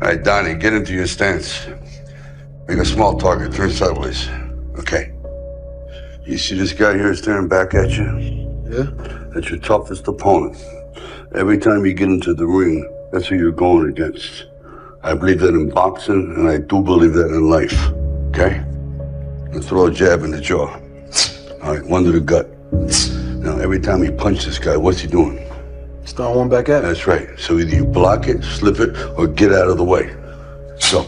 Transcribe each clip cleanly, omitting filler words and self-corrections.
All right, Donnie, get into your stance. Make a small target, turn sideways. Okay. You see this guy here staring back at you? Yeah? That's your toughest opponent. Every time you get into the ring, that's who you're going against. I believe that in boxing, and I do believe that in life. Okay? Now throw a jab in the jaw. All right, one to the gut. Now, every time you punch this guy, what's he doing? He's throwing one back at me. That's right. So either you block it, slip it, or get out of the way. So.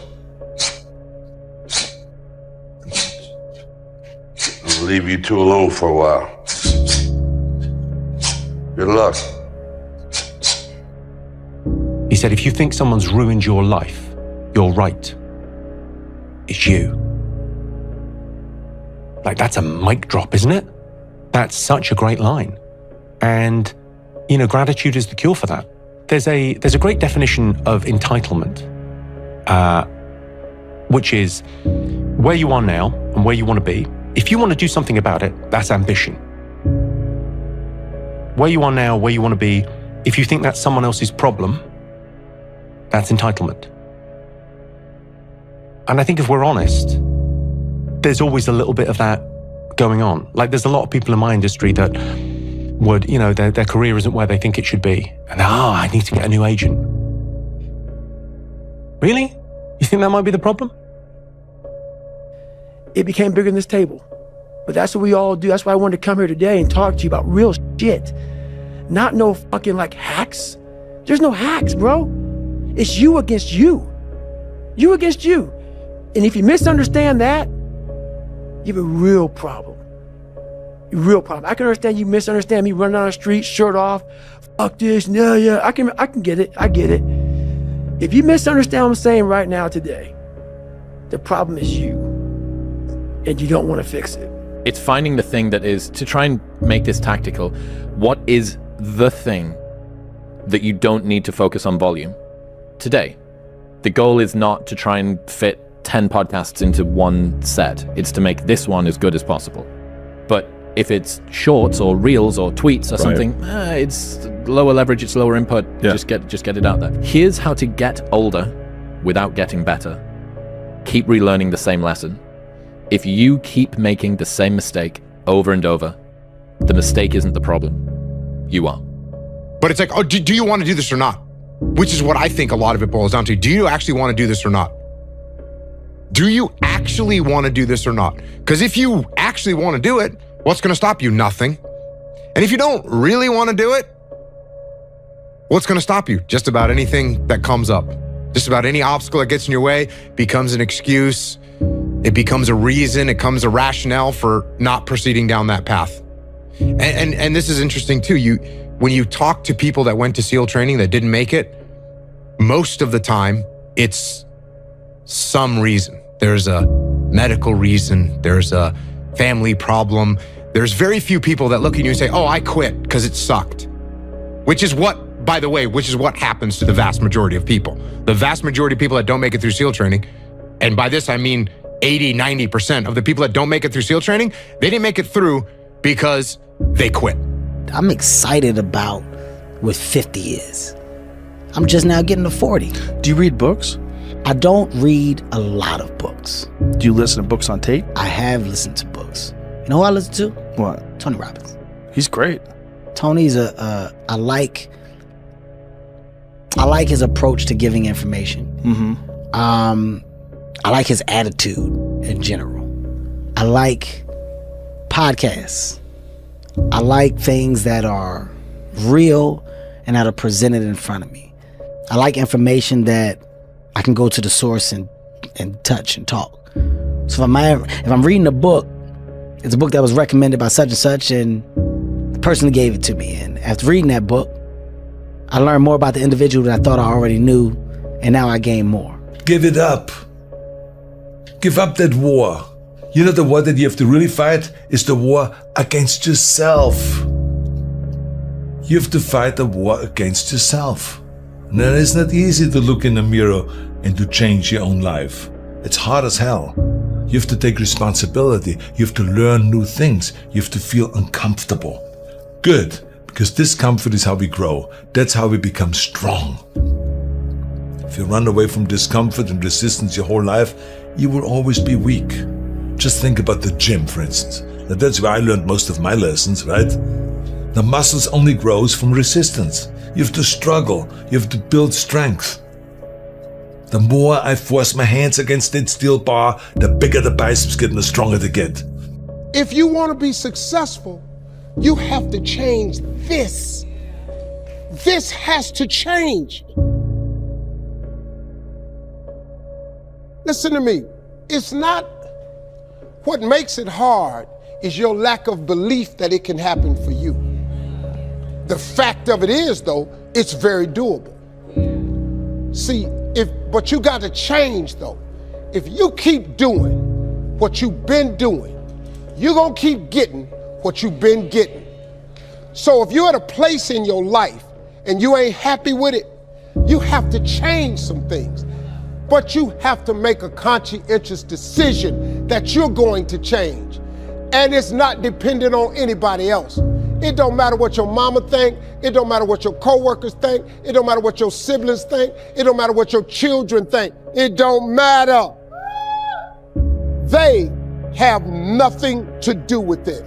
I'll leave you two alone for a while. Good luck. He said, if you think someone's ruined your life, you're right. It's you. Like, that's a mic drop, isn't it? That's such a great line. And, you know, gratitude is the cure for that. There's a great definition of entitlement, which is where you are now and where you want to be. If you want to do something about it, that's ambition. Where you are now, where you want to be, if you think that's someone else's problem, that's entitlement. And I think if we're honest, there's always a little bit of that going on. Like, there's a lot of people in my industry that would, you know, their career isn't where they think it should be. And, I need to get a new agent. Really? You think that might be the problem? It became bigger than this table. But that's what we all do. That's why I wanted to come here today and talk to you about real shit. Not no fucking like hacks. There's no hacks, bro. It's you against you. You against you. And if you misunderstand that, you have a real problem. A real problem. I can understand you misunderstand me running down the street, shirt off, fuck this, yeah. I can get it. I get it. If you misunderstand what I'm saying right now today, the problem is you. And you don't want to fix it. It's finding the thing that is, to try and make this tactical, what is the thing that you don't need to focus on volume today? The goal is not to try and fit 10 podcasts into one set. It's to make this one as good as possible. But if it's shorts or reels or tweets or something, it's lower leverage, it's lower input. Yeah. Just get it out there. Here's how to get older without getting better. Keep relearning the same lesson. If you keep making the same mistake over and over, the mistake isn't the problem. You are. But it's like, oh, do you want to do this or not? Which is what I think a lot of it boils down to. Do you actually want to do this or not? Do you actually want to do this or not? Because if you actually want to do it, what's going to stop you? Nothing. And if you don't really want to do it, what's going to stop you? Just about anything that comes up. Just about any obstacle that gets in your way becomes an excuse. It becomes a reason. It becomes a rationale for not proceeding down that path. And this is interesting too. When you talk to people that went to SEAL training that didn't make it, most of the time it's some reason. There's a medical reason. There's a family problem. There's very few people that look at you and say, oh, I quit because it sucked. Which is what, by the way, happens to the vast majority of people. The vast majority of people that don't make it through SEAL training, and by this I mean 80, 90% of the people that don't make it through SEAL training, they didn't make it through because they quit. I'm excited about what 50 is. I'm just now getting to 40. Do you read books? I don't read a lot of books. Do you listen to books on tape? I have listened to books. You know who I listen to? What? Tony Robbins. He's great. Tony's I like his approach to giving information. Mm-hmm. I like his attitude in general. I like podcasts. I like things that are real and that are presented in front of me. I like information that I can go to the source and touch and talk. So if I'm reading a book, it's a book that was recommended by such and such, and the person who gave it to me. And after reading that book, I learned more about the individual than I thought I already knew, and now I gain more. Give it up. Give up that war. You know, the war that you have to really fight is the war against yourself. You have to fight the war against yourself. And then it's not easy to look in the mirror and to change your own life. It's hard as hell. You have to take responsibility. You have to learn new things. You have to feel uncomfortable. Good, because discomfort is how we grow. That's how we become strong. If you run away from discomfort and resistance your whole life, you will always be weak. Just think about the gym, for instance. Now, that's where I learned most of my lessons, right? The muscles only grows from resistance. You have to struggle. You have to build strength. The more I force my hands against that steel bar, the bigger the biceps get and the stronger they get. If you want to be successful, you have to change this. This has to change. Listen to me. It's not what makes it hard is your lack of belief that it can happen for you. The fact of it is, though, it's very doable. See, but you got to change, though. If you keep doing what you've been doing, you're going to keep getting what you've been getting. So if you're at a place in your life and you ain't happy with it, you have to change some things. But you have to make a conscientious decision that you're going to change. And it's not dependent on anybody else. It don't matter what your mama think. It don't matter what your coworkers think. It don't matter what your siblings think. It don't matter what your children think. It don't matter. They have nothing to do with it.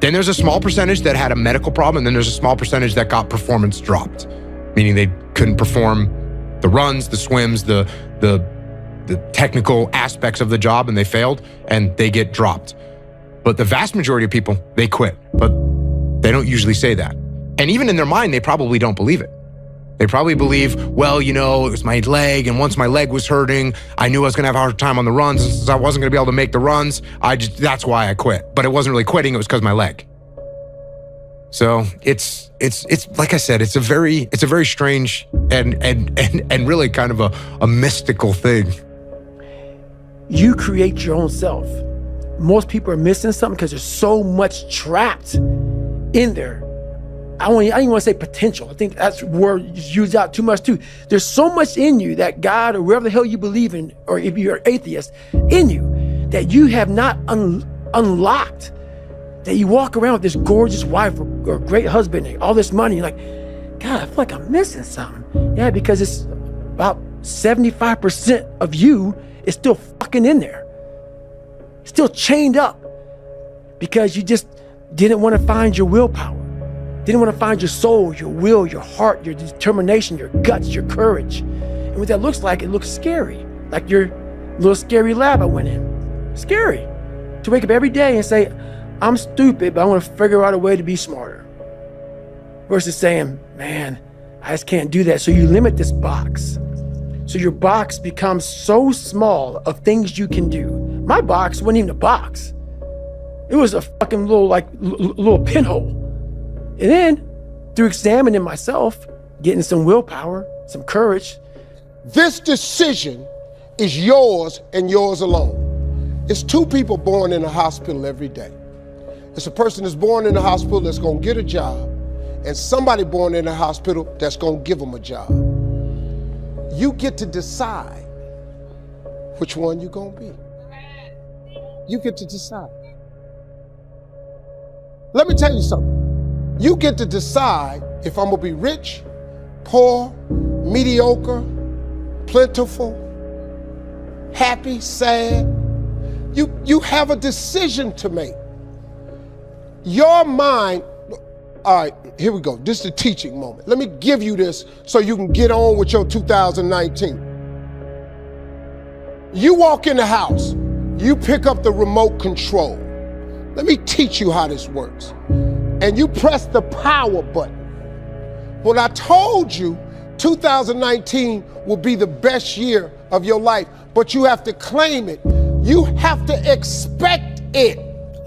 Then there's a small percentage that had a medical problem, and then there's a small percentage that got performance dropped, meaning they couldn't perform the runs, the swims, the technical aspects of the job, and they failed, and they get dropped. But the vast majority of people, they quit, but they don't usually say that. And even in their mind, they probably don't believe it. They probably believe, well, it was my leg, and once my leg was hurting, I knew I was gonna have a hard time on the runs, and since I wasn't gonna be able to make the runs, that's why I quit. But it wasn't really quitting, it was because of my leg. So it's like I said, it's a very strange and really kind of a mystical thing. You create your own self. Most people are missing something because there's so much trapped in there. I don't even want to say potential. I think that's a word used out too much too. There's so much in you that God or wherever the hell you believe in, or if you're atheist, in you that you have not unlocked. That you walk around with this gorgeous wife or great husband and all this money. You're like, God, I feel like I'm missing something. Yeah, because it's about 75% of you is still fucking in there. Still chained up because you just didn't want to find your willpower. Didn't want to find your soul, your will, your heart, your determination, your guts, your courage. And what that looks like, it looks scary. Like your little scary lab I went in. Scary. To wake up every day and say, I'm stupid, but I want to figure out a way to be smarter. Versus saying, man, I just can't do that. So you limit this box. So your box becomes so small of things you can do. My box wasn't even a box. It was a fucking little pinhole. And then, through examining myself, getting some willpower, some courage. This decision is yours and yours alone. It's two people born in a hospital every day. It's a person that's born in a hospital that's gonna get a job, and somebody born in a hospital that's gonna give them a job. You get to decide which one you're gonna be. You get to decide. Let me tell you something. You get to decide if I'm gonna be rich, poor, mediocre, plentiful, happy, sad. You have a decision to make. Your mind, all right, here we go. This is the teaching moment. Let me give you this so you can get on with your 2019. You walk in the house, you pick up the remote control. Let me teach you how this works. And you press the power button. When I told you 2019 will be the best year of your life, but you have to claim it. You have to expect it.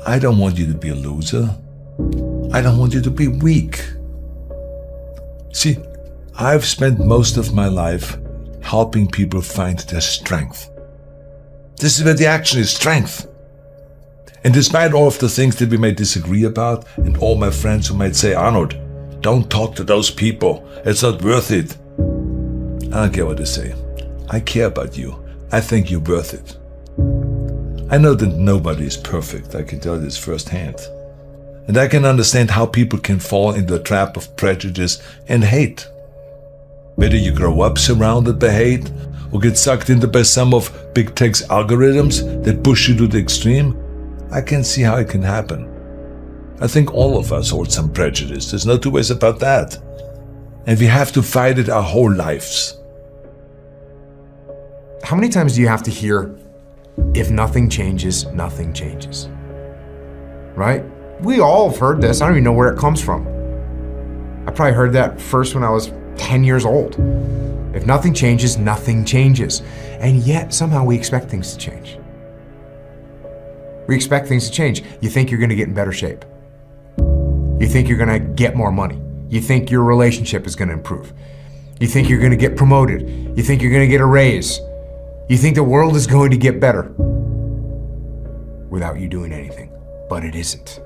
I don't want you to be a loser. I don't want you to be weak. See, I've spent most of my life helping people find their strength. This is where the action is, strength. And despite all of the things that we may disagree about, and all my friends who might say, Arnold, don't talk to those people, it's not worth it. I don't care what they say. I care about you. I think you're worth it. I know that nobody is perfect, I can tell this firsthand. And I can understand how people can fall into the trap of prejudice and hate. Whether you grow up surrounded by hate or get sucked into by some of big tech's algorithms that push you to the extreme, I can see how it can happen. I think all of us hold some prejudice. There's no two ways about that. And we have to fight it our whole lives. How many times do you have to hear, if nothing changes, nothing changes? Right? We all have heard this. I don't even know where it comes from. I probably heard that first when I was 10 years old. If nothing changes, nothing changes. And yet, somehow we expect things to change. We expect things to change. You think you're gonna get in better shape. You think you're gonna get more money. You think your relationship is gonna improve. You think you're gonna get promoted. You think you're gonna get a raise. You think the world is going to get better without you doing anything, but it isn't.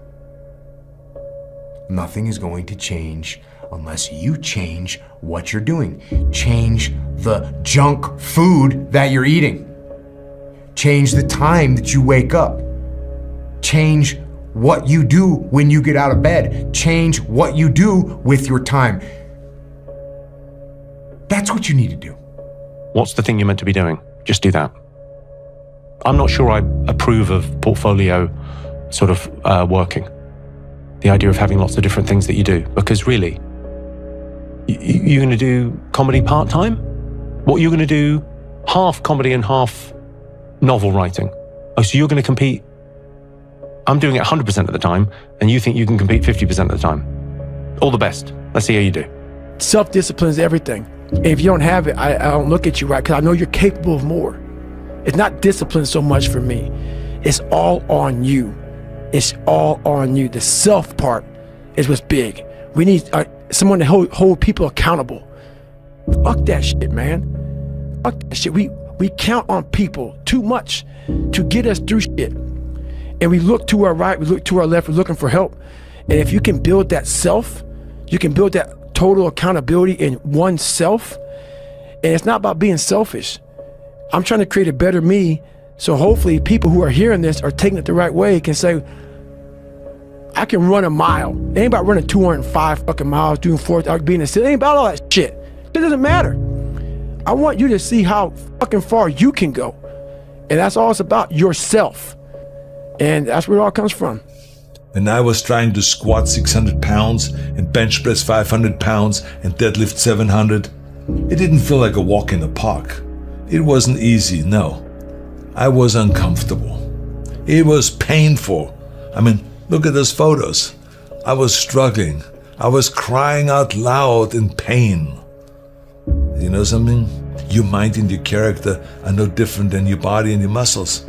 Nothing is going to change unless you change what you're doing. Change the junk food that you're eating. Change the time that you wake up. Change what you do when you get out of bed. Change what you do with your time. That's what you need to do. What's the thing you're meant to be doing? Just do that. I'm not sure I approve of portfolio sort of working. The idea of having lots of different things that you do, because really, you're going to do comedy part-time? What, you're going to do half comedy and half novel writing? Oh, so you're going to compete? I'm doing it 100% of the time, and you think you can compete 50% of the time. All the best. Let's see how you do. Self-discipline is everything. And if you don't have it, I don't look at you right, because I know you're capable of more. It's not discipline so much for me. It's all on you. It's all on you. The self part is what's big. We need someone to hold people accountable. Fuck that shit, man. Fuck that shit. We count on people too much to get us through shit. And we look to our right, we look to our left, we're looking for help. And if you can build that self, you can build that total accountability in oneself. And it's not about being selfish. I'm trying to create a better me, so hopefully people who are hearing this are taking it the right way, can say, I can run a mile. It ain't about running 205 fucking miles, doing 4, being a city. It ain't about all that shit. It doesn't matter. I want you to see how fucking far you can go. And that's all it's about, yourself. And that's where it all comes from. When I was trying to squat 600 pounds and bench press 500 pounds and deadlift 700, it didn't feel like a walk in the park. It wasn't easy, no. I was uncomfortable. It was painful. I mean, look at those photos. I was struggling. I was crying out loud in pain. You know something? Your mind and your character are no different than your body and your muscles.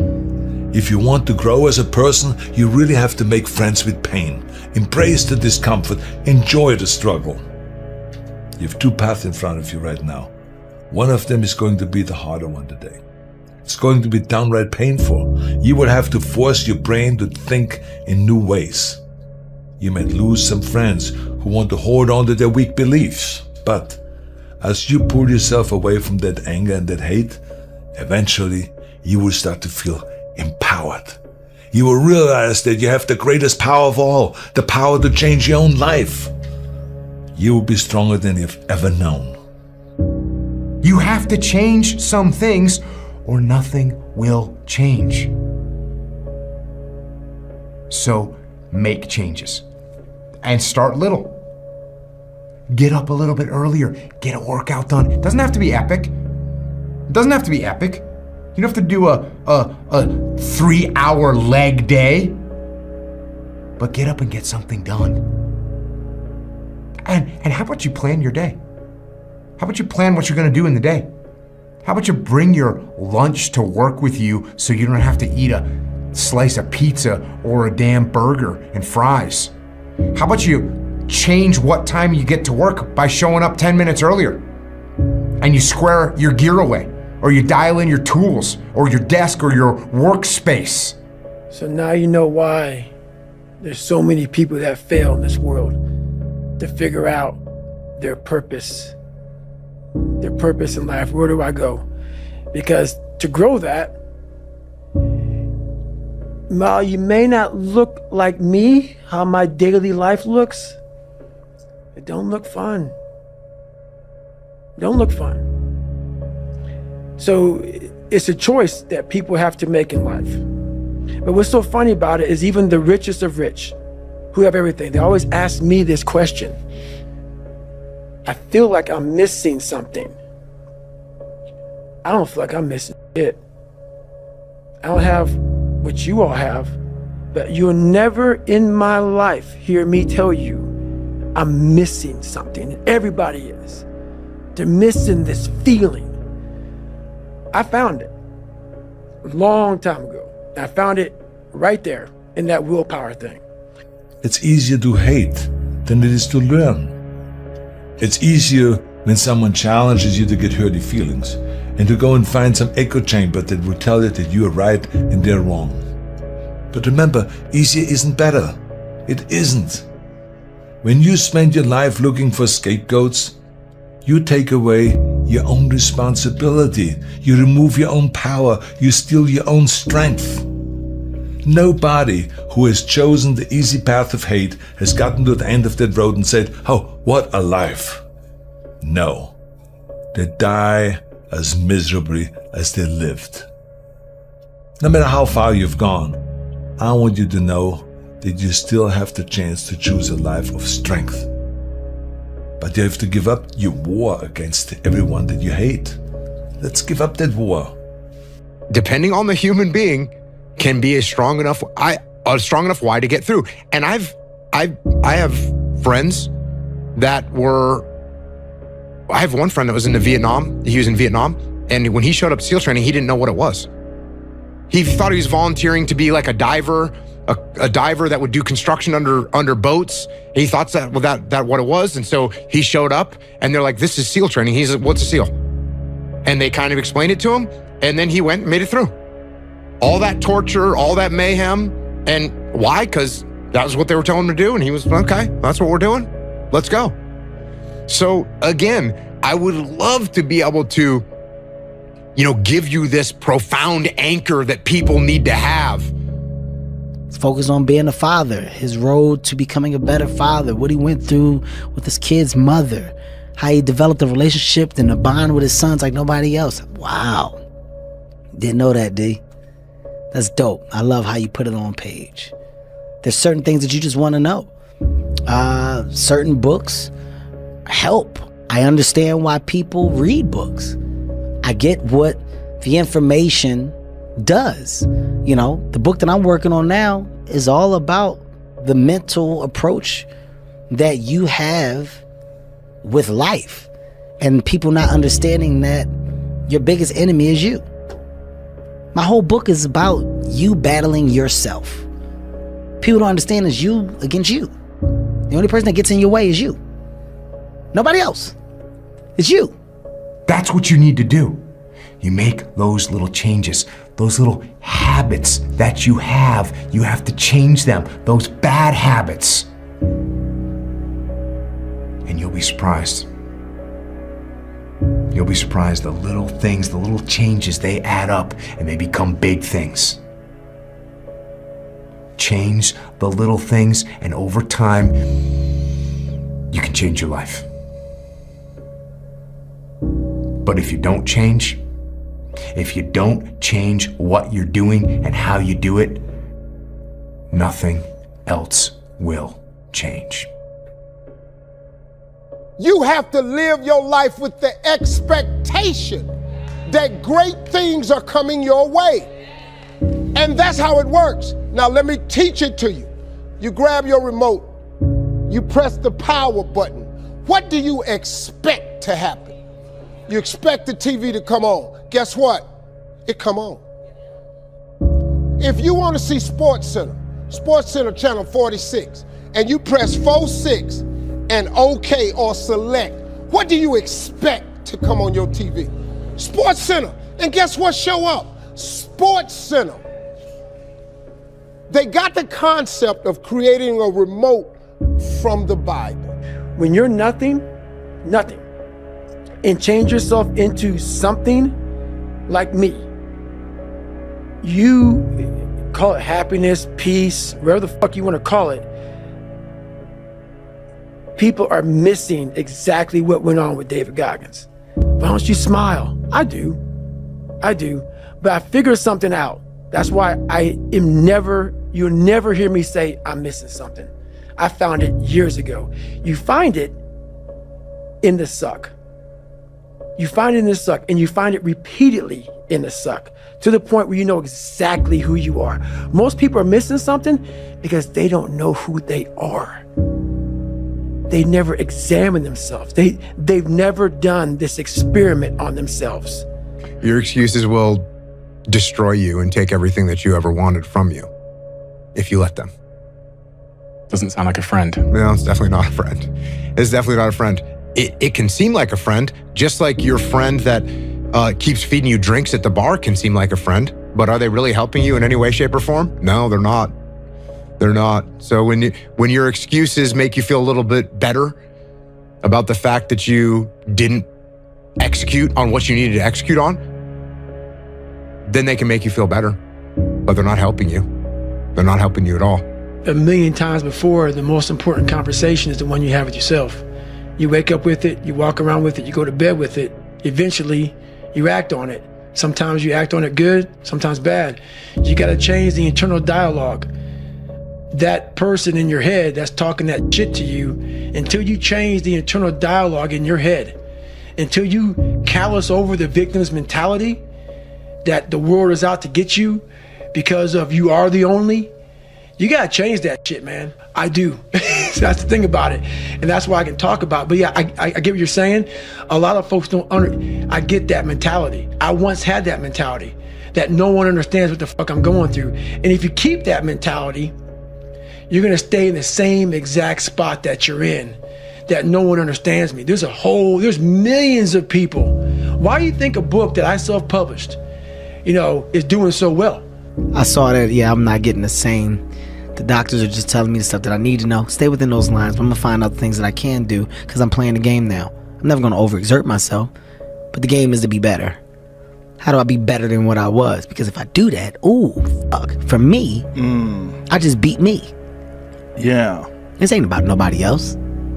If you want to grow as a person, you really have to make friends with pain. Embrace the discomfort. Enjoy the struggle. You have two paths in front of you right now. One of them is going to be the harder one today. It's going to be downright painful. You will have to force your brain to think in new ways. You might lose some friends who want to hold on to their weak beliefs. But as you pull yourself away from that anger and that hate, eventually you will start to feel empowered. You will realize that you have the greatest power of all, the power to change your own life. You will be stronger than you've ever known. You have to change some things or nothing will change. So make changes and start little. Get up a little bit earlier, get a workout done. It doesn't have to be epic. It doesn't have to be epic. You don't have to do a 3-hour leg day, but get up and get something done. And how about you plan your day? How about you plan what you're gonna do in the day? How about you bring your lunch to work with you so you don't have to eat a slice of pizza or a damn burger and fries? How about you change what time you get to work by showing up 10 minutes earlier? And you square your gear away, or you dial in your tools, or your desk, or your workspace. So now you know why there's so many people that fail in this world to figure out their purpose in life. Where do I go? Because to grow that, while you may not look like me, how my daily life looks, it don't look fun. Don't look fun. So it's a choice that people have to make in life. But what's so funny about it is even the richest of rich, who have everything, they always ask me this question. I feel like I'm missing something. I don't feel like I'm missing it. I don't have what you all have, but you'll never in my life hear me tell you I'm missing something. Everybody is. They're missing this feeling. I found it a long time ago. I found it right there in that willpower thing. It's easier to hate than it is to learn. It's easier when someone challenges you to get hurty feelings and to go and find some echo chamber that will tell you that you are right and they're wrong. But remember, easier isn't better. It isn't. When you spend your life looking for scapegoats, you take away your own responsibility. You remove your own power. You steal your own strength. Nobody who has chosen the easy path of hate has gotten to the end of that road and said, "Oh, what a life." No. They die as miserably as they lived. No matter how far you've gone, I want you to know that you still have the chance to choose a life of strength. But you have to give up your war against everyone that you hate. Let's give up that war. Depending on the human being, can be a strong enough why to get through. And I have friends that were. I have one friend that was in Vietnam. He was in Vietnam, and when he showed up to SEAL training, he didn't know what it was. He thought he was volunteering to be like a diver, a diver that would do construction under boats. He thought that what it was, and so he showed up, and they're like, "This is SEAL training." He's like, "What's a SEAL?" And they kind of explained it to him, and then he went and made it through. All that torture, all that mayhem, and why? Because that was what they were telling him to do, and he was, okay, that's what we're doing. Let's go. So again, I would love to be able to, give you this profound anchor that people need to have. Focus on being a father, his road to becoming a better father, what he went through with his kid's mother, how he developed a relationship and a bond with his sons like nobody else. Wow. Didn't know that, D. That's dope. I love how you put it on page. There's certain things that you just want to know. Certain books help. I understand why people read books. I get what the information does. The book that I'm working on now is all about the mental approach that you have with life and people not understanding that your biggest enemy is you. My whole book is about you battling yourself. People don't understand it's you against you. The only person that gets in your way is you. Nobody else. It's you. That's what you need to do. You make those little changes, those little habits that you have to change them, those bad habits. And you'll be surprised. You'll be surprised the little things, the little changes, they add up and they become big things. Change the little things, and over time, you can change your life. But if you don't change what you're doing and how you do it, nothing else will change. You have to live your life with the expectation that great things are coming your way. And that's how it works. Now let me teach it to you. You grab your remote, you press the power button. What do you expect to happen? You expect the TV to come on. Guess what? It come on. If you want to see SportsCenter channel 46, and you press 46 and OK or select, what do you expect to come on your TV? SportsCenter. And guess what show up? SportsCenter. They got the concept of creating a remote from the Bible. When you're nothing, and change yourself into something like me, you call it happiness, peace, whatever the fuck you want to call it, people are missing exactly what went on with David Goggins. Why don't you smile? I do. But I figured something out. That's why you'll never hear me say I'm missing something. I found it years ago. You find it in the suck. You find it in the suck, and you find it repeatedly in the suck, to the point where you know exactly who you are. Most people are missing something because they don't know who they are. They never examine themselves. They've never done this experiment on themselves. Your excuses will destroy you and take everything that you ever wanted from you if you let them. Doesn't sound like a friend. No, it's definitely not a friend. It's definitely not a friend. It can seem like a friend, just like your friend that keeps feeding you drinks at the bar can seem like a friend, but are they really helping you in any way, shape, or form? No, they're not. They're not. So when your excuses make you feel a little bit better about the fact that you didn't execute on what you needed to execute on, then they can make you feel better, but they're not helping you. They're not helping you at all. A million times before, the most important conversation is the one you have with yourself. You wake up with it, you walk around with it, you go to bed with it. Eventually, you act on it. Sometimes you act on it good, sometimes bad. You gotta change the internal dialogue. That person in your head that's talking that shit to you, until you change the internal dialogue in your head, until you callous over the victim's mentality that the world is out to get you because of you are the only, you gotta change that shit, man. I do. So that's the thing about it. And that's why I can talk about it. But yeah, I get what you're saying. A lot of folks I get that mentality. I once had that mentality, that no one understands what the fuck I'm going through. And if you keep that mentality, you're gonna stay in the same exact spot that you're in, that no one understands me. There's millions of people. Why do you think a book that I self-published, is doing so well? I saw that, I'm not getting the same. The doctors are just telling me the stuff that I need to know. Stay within those lines, but I'm gonna find out the things that I can do because I'm playing the game now. I'm never gonna overexert myself, but the game is to be better. How do I be better than what I was? Because if I do that, for me, I just beat me. Yeah. This ain't about nobody else.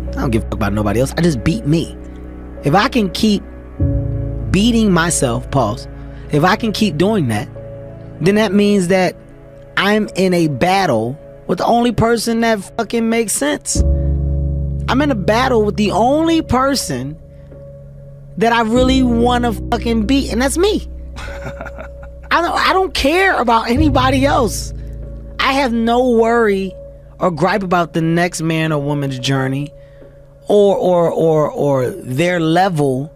I don't give a fuck about nobody else. I just beat me. If I can keep beating myself, if I can keep doing that, then that means that I'm in a battle with the only person that fucking makes sense. I'm in a battle with the only person that I really want to fucking beat, and that's me. I don't care about anybody else. I have no worry or gripe about the next man or woman's journey or their level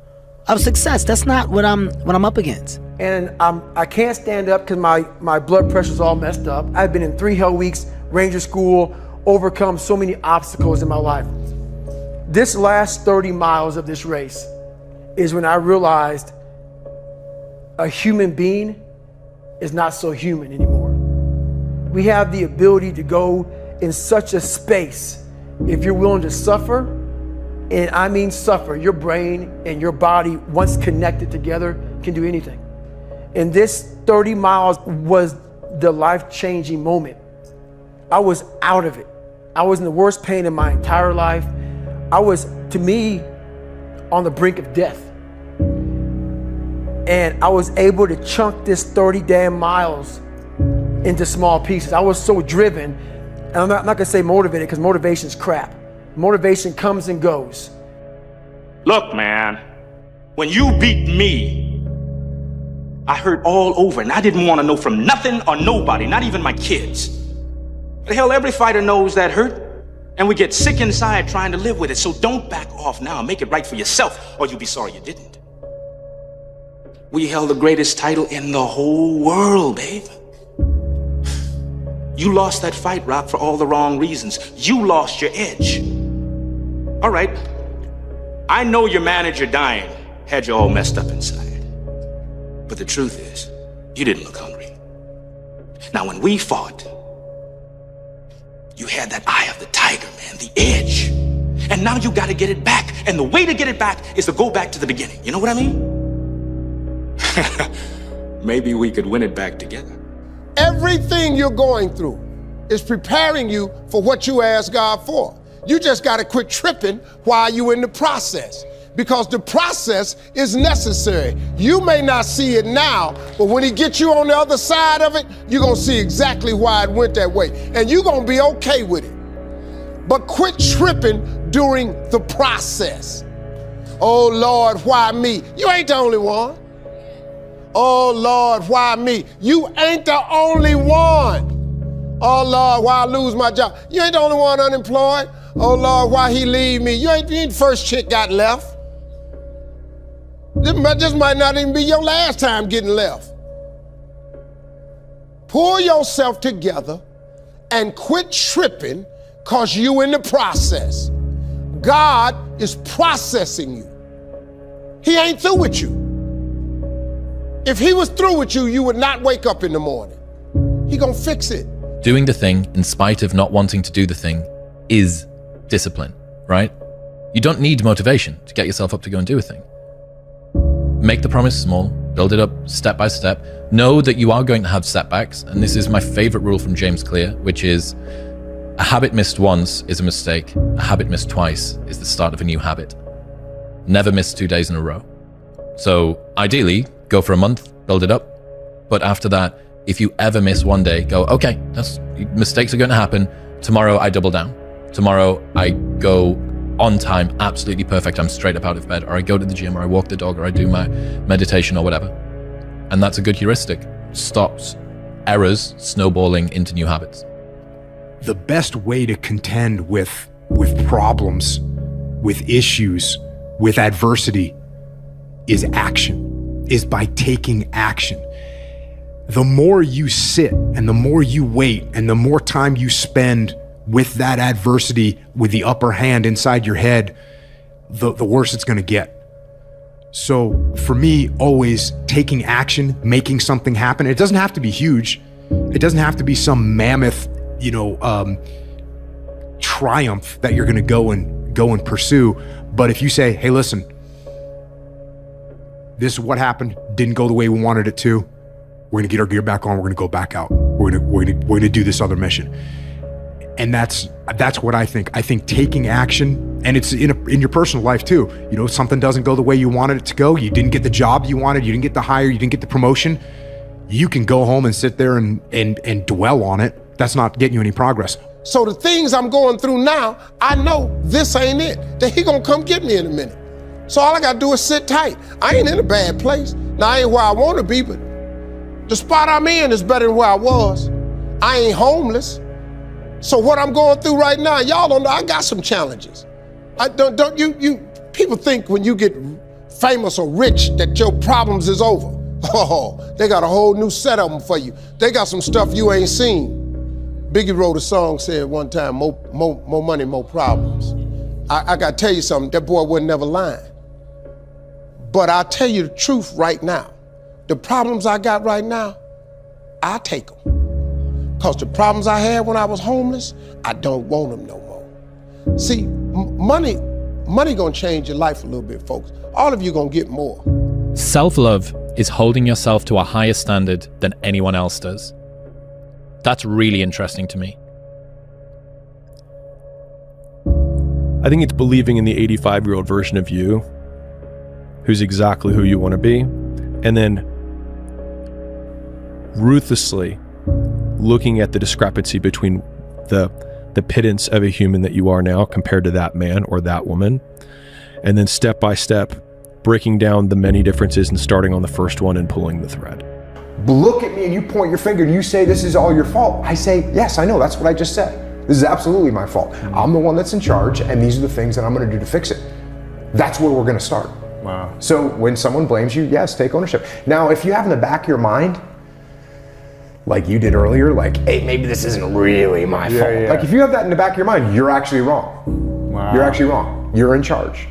of success. That's not what I'm up against. And I can't stand up because my blood pressure's all messed up. I've been in 3 hell weeks, Ranger School, overcome so many obstacles in my life. This last 30 miles of this race is when I realized a human being is not so human anymore. We have the ability to go in such a space if you're willing to suffer, and I mean suffer. Your brain and your body, once connected together, can do anything. And this 30 miles was the life-changing moment. I was out of it. I was in the worst pain in my entire life. I was, to me, on the brink of death. And I was able to chunk this 30 damn miles into small pieces. I was so driven, and I'm not gonna say motivated because motivation's crap. Motivation comes and goes. Look, man, when you beat me, I hurt all over, and I didn't want to know from nothing or nobody, not even my kids. But hell, every fighter knows that hurt, and we get sick inside trying to live with it. So don't back off now. Make it right for yourself, or you'll be sorry you didn't. We held the greatest title in the whole world, babe. You lost that fight, Rock, for all the wrong reasons. You lost your edge. All right, I know your manager dying had you all messed up inside. But the truth is, you didn't look hungry. Now, when we fought, you had that eye of the tiger, man, the edge. And now you gotta get it back. And the way to get it back is to go back to the beginning. You know what I mean? Maybe we could win it back together. Everything you're going through is preparing you for what you asked God for. You just gotta quit tripping while you're in the process. because the process is necessary. You may not see it now, but when he gets you on the other side of it, you're gonna see exactly why it went that way. And you're gonna be okay with it. But quit tripping during the process. Oh Lord, why me? You ain't the only one. Oh Lord, why me? You ain't the only one. Oh Lord, why I lose my job? You ain't the only one unemployed. Oh Lord, why he leave me? You ain't the first chick got left. This might not even be your last time getting left. Pull yourself together and quit tripping because you in the process. God is processing you. He ain't through with you. If he was through with you, you would not wake up in the morning. He gonna fix it. Doing the thing in spite of not wanting to do the thing is discipline, right? You don't need motivation to get yourself up to go and do a thing. Make the promise small, build it up step by step. Know that you are going to have setbacks, and this is my favorite rule from James Clear, which is a habit missed once is a mistake. A habit missed twice is the start of a new habit. Never miss 2 days in a row. So ideally, go for a month, build it up. But after that, if you ever miss one day, go, okay, mistakes are going to happen. Tomorrow I double down. Tomorrow I go on time, absolutely perfect. I'm straight up out of bed, or I go to the gym, or I walk the dog, or I do my meditation or whatever. And that's a good heuristic. Stops errors snowballing into new habits. The best way to contend with problems, with issues, with adversity is action, is by taking action. The more you sit and the more you wait and the more time you spend with that adversity, with the upper hand inside your head, the worse it's gonna get. So for me, always taking action, making something happen. It doesn't have to be huge. It doesn't have to be some mammoth, triumph that you're gonna go and pursue. But if you say, hey, listen, this is what happened, didn't go the way we wanted it to, we're gonna get our gear back on, we're gonna go back out. We're gonna do this other mission. And that's what I think. I think taking action, and it's in your personal life too. Something doesn't go the way you wanted it to go. You didn't get the job you wanted. You didn't get the hire. You didn't get the promotion. You can go home and sit there and dwell on it. That's not getting you any progress. So the things I'm going through now, I know this ain't it. That he gonna come get me in a minute. So all I gotta do is sit tight. I ain't in a bad place. Now I ain't where I wanna be, but the spot I'm in is better than where I was. I ain't homeless. So what I'm going through right now, y'all don't know, I got some challenges. People think when you get famous or rich that your problems is over. Oh, they got a whole new set of them for you. They got some stuff you ain't seen. Biggie wrote a song, said one time, more money, more problems. I gotta tell you something, that boy wasn't never lying. But I'll tell you the truth right now. The problems I got right now, I'll take them. Because the problems I had when I was homeless, I don't want them no more. See, money gonna change your life a little bit, folks. All of you gonna get more. Self-love is holding yourself to a higher standard than anyone else does. That's really interesting to me. I think it's believing in the 85-year-old version of you, who's exactly who you want to be, and then ruthlessly looking at the discrepancy between the pittance of a human that you are now compared to that man or that woman, and then step by step breaking down the many differences and starting on the first one and pulling the thread. Look at me and you point your finger and you say this is all your fault. I say, yes, I know, that's what I just said. This is absolutely my fault. I'm the one that's in charge and these are the things that I'm gonna do to fix it. That's where we're gonna start. Wow. So when someone blames you, yes, take ownership. Now, if you have in the back of your mind, like you did earlier, like, hey, maybe this isn't really my fault. Yeah. Like if you have that in the back of your mind, you're actually wrong. Wow. You're actually wrong. You're in charge.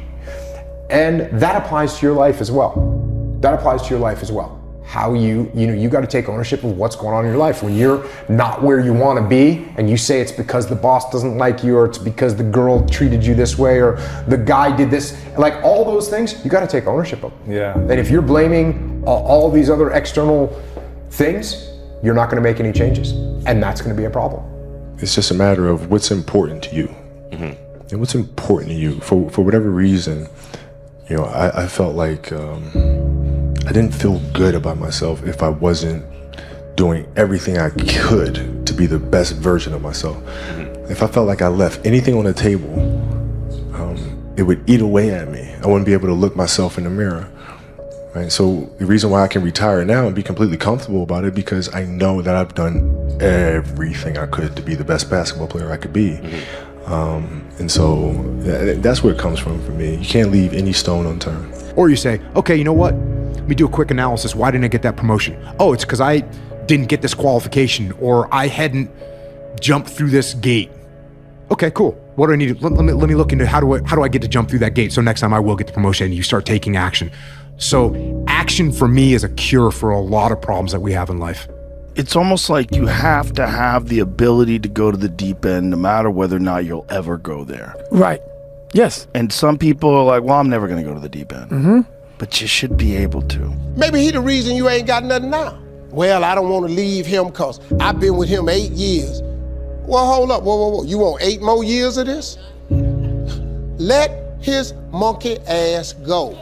And that applies to your life as well. That applies to your life as well. How you got to take ownership of what's going on in your life. When you're not where you want to be and you say it's because the boss doesn't like you or it's because the girl treated you this way or the guy did this, like all those things, you got to take ownership of them. Yeah. And if you're blaming all these other external things, you're not going to make any changes. And that's going to be a problem. It's just a matter of what's important to you. Mm-hmm. And what's important to you. For whatever reason, You know, I felt like I didn't feel good about myself if I wasn't doing everything I could to be the best version of myself. If I felt like I left anything on the table, it would eat away at me. I wouldn't be able to look myself in the mirror. Right? So the reason why I can retire now and be completely comfortable about it, because I know that I've done everything I could to be the best basketball player I could be. And so that's where it comes from for me. You can't leave any stone unturned. Or you say, okay, you know what? Let me do a quick analysis. Why didn't I get that promotion? Oh, it's because I didn't get this qualification, or I hadn't jumped through this gate. Okay, cool. What do I need? Let me look into how do I get to jump through that gate so next time I will get the promotion, and you start taking action. So action for me is a cure for a lot of problems that we have in life. It's almost like you have to have the ability to go to the deep end no matter whether or not you'll ever go there. Right. Yes. And some people are like, well, I'm never going to go to the deep end. But you should be able to. Maybe he the reason you ain't got nothing now. Well, I don't want to leave him because I've been with him 8 years. Well, hold up. Whoa. You want 8 more years of this? Let his monkey ass go.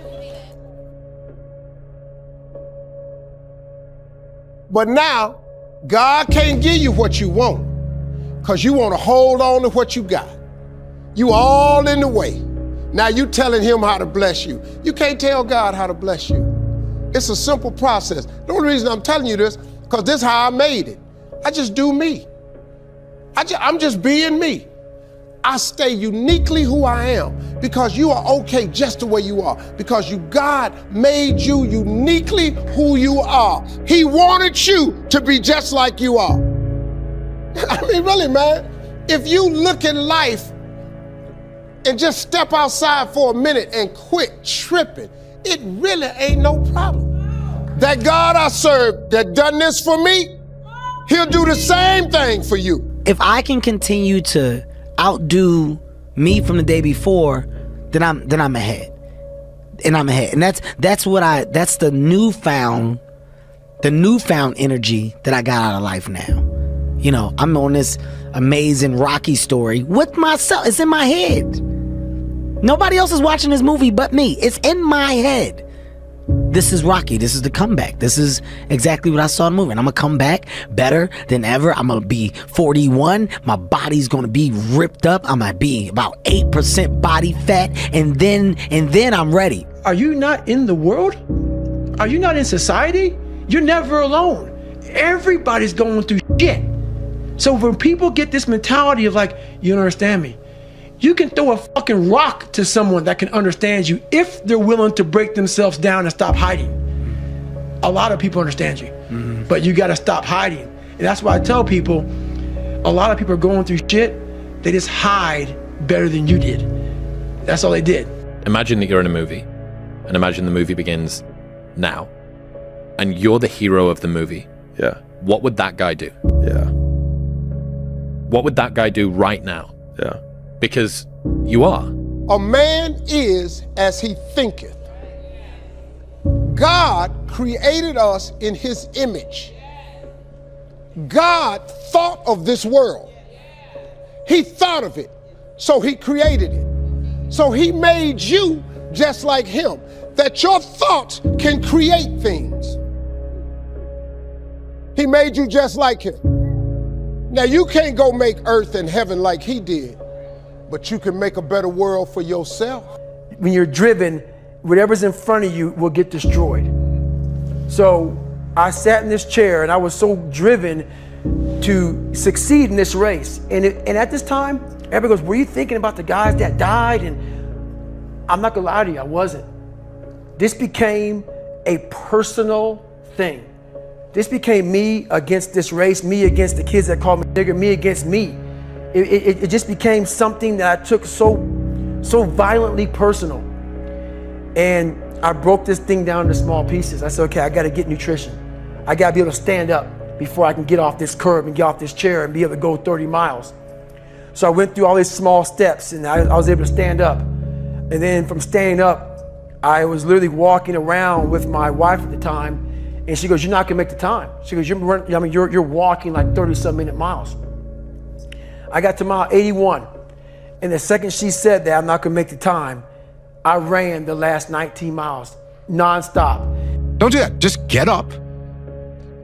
But now, God can't give you what you want because you want to hold on to what you got. You all in the way. Now you telling him how to bless you. You can't tell God how to bless you. It's a simple process. The only reason I'm telling you this, because this is how I made it. I just do me. I'm just being me. I stay uniquely who I am because you are okay just the way you are, because God made you uniquely who you are. He wanted you to be just like you are. I mean, really, man, if you look at life and just step outside for a minute and quit tripping, it really ain't no problem. That God I serve that done this for me, he'll do the same thing for you. If I can continue to outdo me from the day before, then I'm ahead. And I'm ahead. And that's the newfound energy that I got out of life now. You know, I'm on this amazing Rocky story with myself. It's in my head. Nobody else is watching this movie but me. It's in my head. This is Rocky. This is the comeback. This is exactly what I saw in the movie. And I'm going to come back better than ever. I'm going to be 41. My body's going to be ripped up. I'm going to be about 8% body fat. And then I'm ready. Are you not in the world? Are you not in society? You're never alone. Everybody's going through shit. So when people get this mentality of like, you don't understand me, you can throw a fucking rock to someone that can understand you if they're willing to break themselves down and stop hiding. A lot of people understand you, but you got to stop hiding. And that's why I tell people, a lot of people are going through shit. They just hide better than you did. That's all they did. Imagine that you're in a movie, and imagine the movie begins now, and you're the hero of the movie. Yeah. What would that guy do? Yeah. What would that guy do right now? Yeah. Because you are. A man is as he thinketh. God created us in his image. God thought of this world. He thought of it, so he created it. So he made you just like him, that your thoughts can create things. He made you just like him. Now you can't go make earth and heaven like he did, but you can make a better world for yourself. When you're driven, whatever's in front of you will get destroyed. So I sat in this chair and I was so driven to succeed in this race. And at this time, everybody goes, were you thinking about the guys that died? And I'm not gonna lie to you, I wasn't. This became a personal thing. This became me against this race, me against the kids that called me nigger, me against me. It just became something that I took so violently personal. And I broke this thing down into small pieces. I said, okay, I gotta get nutrition. I gotta be able to stand up before I can get off this curb and get off this chair and be able to go 30 miles. So I went through all these small steps and I was able to stand up. And then from standing up, I was literally walking around with my wife at the time, and she goes, you're not gonna make the time. She goes, you're walking like 30-some minute miles. I got to mile 81, and the second she said that I'm not gonna make the time, I ran the last 19 miles, nonstop. Don't do that. Just get up,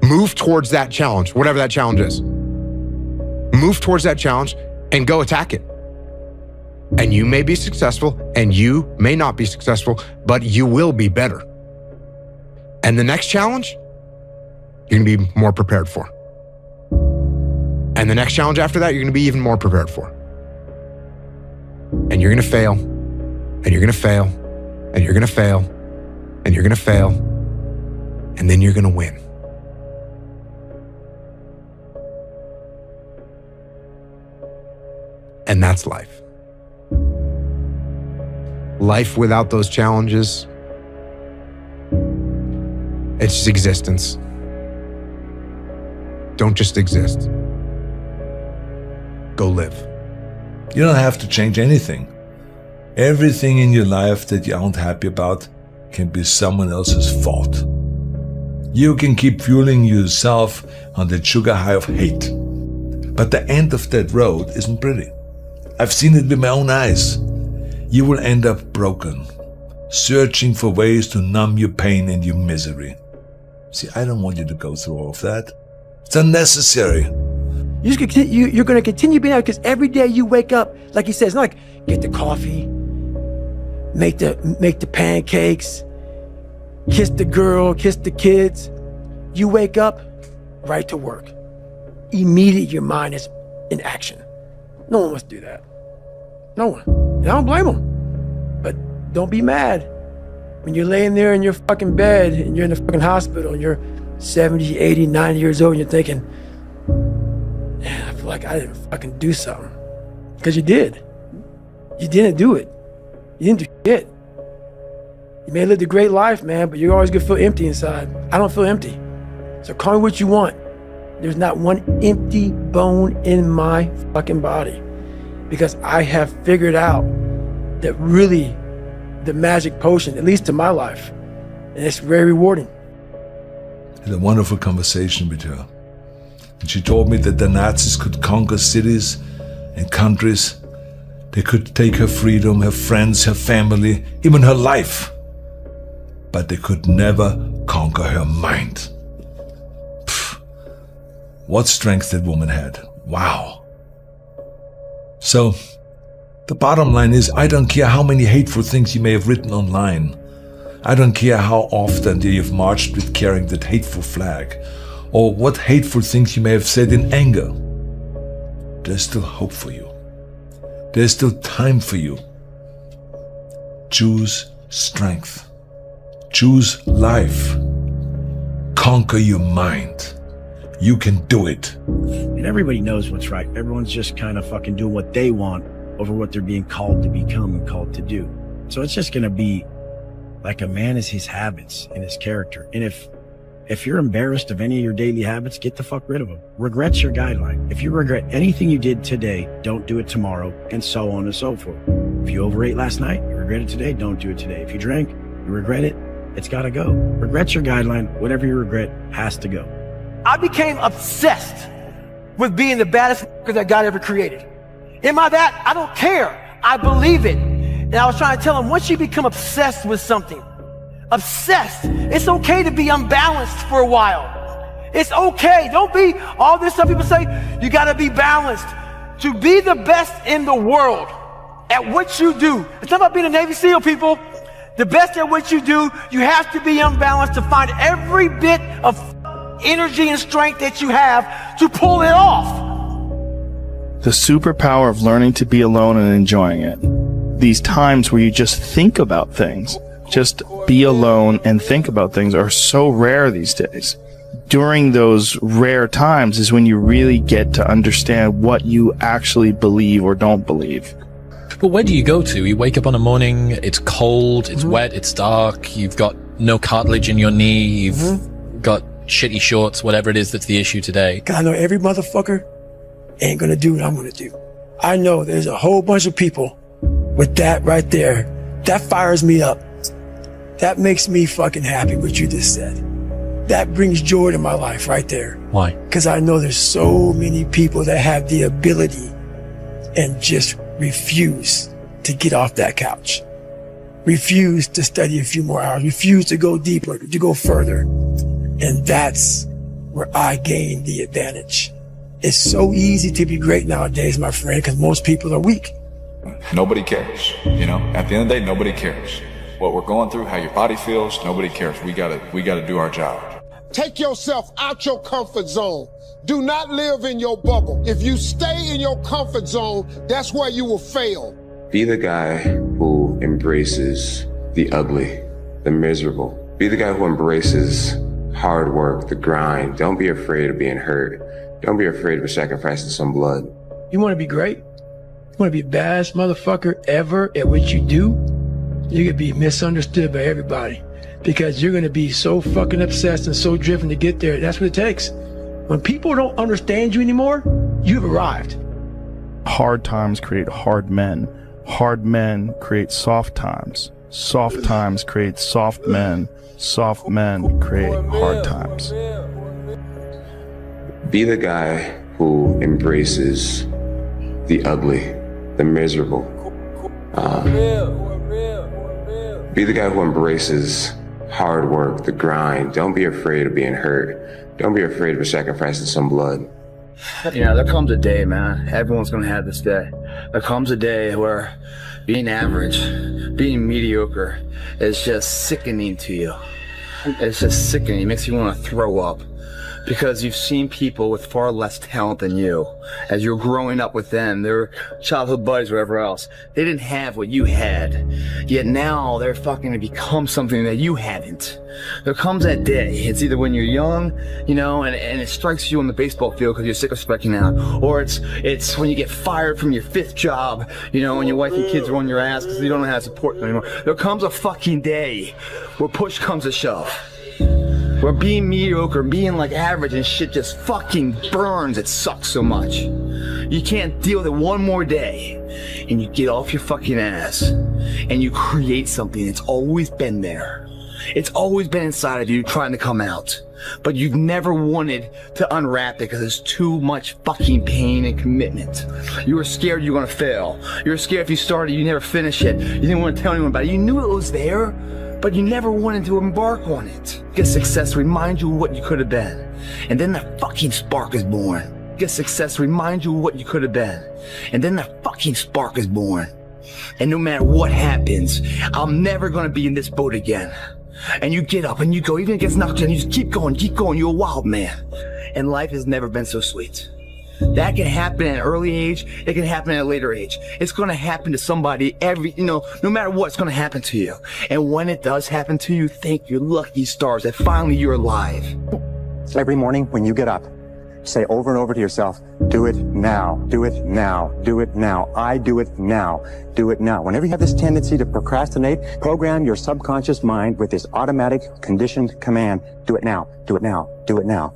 move towards that challenge, whatever that challenge is. Move towards that challenge and go attack it. And you may be successful and you may not be successful, but you will be better. And the next challenge, you're gonna be more prepared for. And the next challenge after that, you're gonna be even more prepared for. And you're gonna fail, and you're gonna fail, and you're gonna fail, and you're gonna fail, and then you're gonna win. And that's life. Life without those challenges, it's just existence. Don't just exist. Go live. You don't have to change anything. Everything in your life that you aren't happy about can be someone else's fault. You can keep fueling yourself on the sugar high of hate. But the end of that road isn't pretty. I've seen it with my own eyes. You will end up broken, searching for ways to numb your pain and your misery. See, I don't want you to go through all of that. It's unnecessary. You're going to continue being out because every day you wake up, like he says, it's not like get the coffee, make the pancakes, kiss the girl, kiss the kids. You wake up, right to work. Immediately your mind is in action. No one wants to do that. No one. And I don't blame them. But don't be mad when you're laying there in your fucking bed and you're in the fucking hospital and you're 70, 80, 90 years old and you're thinking, man, I feel like I didn't fucking do something. Because you did. You didn't do it. You didn't do shit. You may have lived a great life, man, but you're always gonna feel empty inside. I don't feel empty. So call me what you want. There's not one empty bone in my fucking body. Because I have figured out that really the magic potion, at least to my life, and it's very rewarding. I had a wonderful conversation with her. And she told me that the Nazis could conquer cities and countries. They could take her freedom, her friends, her family, even her life. But they could never conquer her mind. Pfft. What strength that woman had. Wow. So, the bottom line is, I don't care how many hateful things you may have written online. I don't care how often you've marched with carrying that hateful flag, or what hateful things you may have said in anger. There's still hope for you. There's still time for you. Choose strength. Choose life. Conquer your mind. You can do it. And everybody knows what's right. Everyone's just kind of fucking doing what they want over what they're being called to become and called to do. So it's just going to be like a man is his habits and his character. And if you're embarrassed of any of your daily habits, get the fuck rid of them. Regret's your guideline. If you regret anything you did today, don't do it tomorrow, and so on and so forth. If you overate last night, you regret it today, don't do it today. If you drank, you regret it, it's gotta go. Regret's your guideline. Whatever you regret has to go. I became obsessed with being the baddest that God ever created. Am I that? I don't care. I believe it. And I was trying to tell him, once you become obsessed with something, obsessed, it's okay to be unbalanced for a while. It's okay. Don't be all this stuff people say, you gotta be balanced. To be the best in the world at what you do. It's not about being a Navy SEAL, people. The best at what you do, you have to be unbalanced to find every bit of energy and strength that you have to pull it off. The superpower of learning to be alone and enjoying it. These times where you just think about things, just be alone and think about things, are so rare these days. During those rare times is when you really get to understand what you actually believe or don't believe. But where do you go to? You wake up on a morning, it's cold, it's wet, it's dark, you've got no cartilage in your knee, you've got shitty shorts, whatever it is that's the issue today. Cause I know every motherfucker ain't gonna do what I'm gonna do. I know there's a whole bunch of people with that right there. That fires me up. That makes me fucking happy what you just said. That brings joy to my life right there. Why? Because I know there's so many people that have the ability and just refuse to get off that couch. refuse to study a few more hours, refuse to go deeper, to go further. And that's where I gain the advantage. It's so easy to be great nowadays, my friend, because most people are weak. Nobody cares, you know? At the end of the day, nobody cares. What we're going through, how your body feels, nobody cares. We gotta do our job. Take yourself out your comfort zone. Do not live in your bubble. If you stay in your comfort zone, that's where you will fail. Be the guy who embraces the ugly, the miserable. Be the guy who embraces hard work, the grind. Don't be afraid of being hurt. Don't be afraid of sacrificing some blood. You want to be great? You want to be the baddest motherfucker ever at what you do? You're going to be misunderstood by everybody because you're going to be so fucking obsessed and so driven to get there. That's what it takes. When people don't understand you anymore, you've arrived. Hard times create hard men. Hard men create soft times. Soft times create soft men. Soft men create hard times. Be the guy who embraces the ugly, the miserable. Be the guy who embraces hard work, the grind. Don't be afraid of being hurt. Don't be afraid of sacrificing some blood. Yeah, there comes a day, man. Everyone's gonna have this day. There comes a day where being average, being mediocre is just sickening to you. It's just sickening. It makes you want to throw up. Because you've seen people with far less talent than you. As you're growing up with them, their childhood buddies, whatever else, they didn't have what you had. Yet now they're fucking to become something that you haven't. There comes that day. It's either when you're young, you know, and it strikes you on the baseball field because you're sick of striking out, or it's when you get fired from your 5th job, you know, and your wife and kids are on your ass because you don't know how to support them anymore. There comes a fucking day where push comes to shove. Where being mediocre, being like average and shit just fucking burns. It sucks so much. You can't deal with it one more day. And you get off your fucking ass and you create something that's always been there. It's always been inside of you trying to come out. But you've never wanted to unwrap it because there's too much fucking pain and commitment. You were scared you were gonna fail. You were scared if you started, you never finish it. You didn't want to tell anyone about it. You knew it was there, but you never wanted to embark on it. Because success reminds you of what you could have been. And then that fucking spark is born. Because success reminds you of what you could have been. And then that fucking spark is born. And no matter what happens, I'm never gonna be in this boat again. And you get up and you go, even if it gets knocked down, you just keep going, you're a wild man. And life has never been so sweet. That can happen at an early age, it can happen at a later age. It's gonna happen to somebody no matter what, it's gonna happen to you. And when it does happen to you, thank your lucky stars that finally you're alive. Every morning when you get up, say over and over to yourself, do it now, do it now, do it now, I do it now, do it now. Whenever you have this tendency to procrastinate, program your subconscious mind with this automatic conditioned command, do it now, do it now, do it now.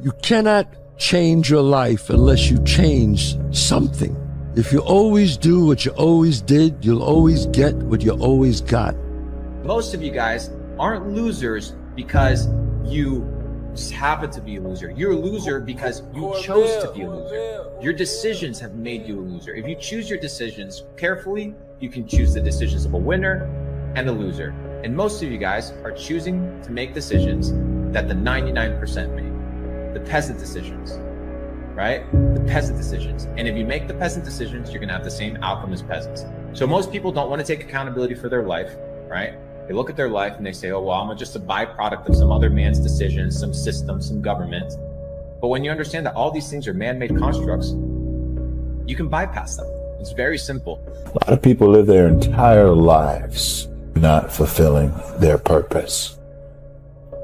You cannot change your life unless you change something. If you always do what you always did, you'll always get what you always got. Most of you guys aren't losers because you just happen to be a loser. You're a loser because you chose to be a loser. Your decisions have made you a loser. If you choose your decisions carefully, you can choose the decisions of a winner and a loser. And most of you guys are choosing to make decisions that the 99% make. The peasant decisions, right? The peasant decisions. And if you make the peasant decisions, you're gonna have the same outcome as peasants. So most people don't want to take accountability for their life, right? They look at their life and they say, oh, well, I'm just a byproduct of some other man's decisions, some system, some government. But when you understand that all these things are man-made constructs, you can bypass them. It's very simple. A lot of people live their entire lives not fulfilling their purpose.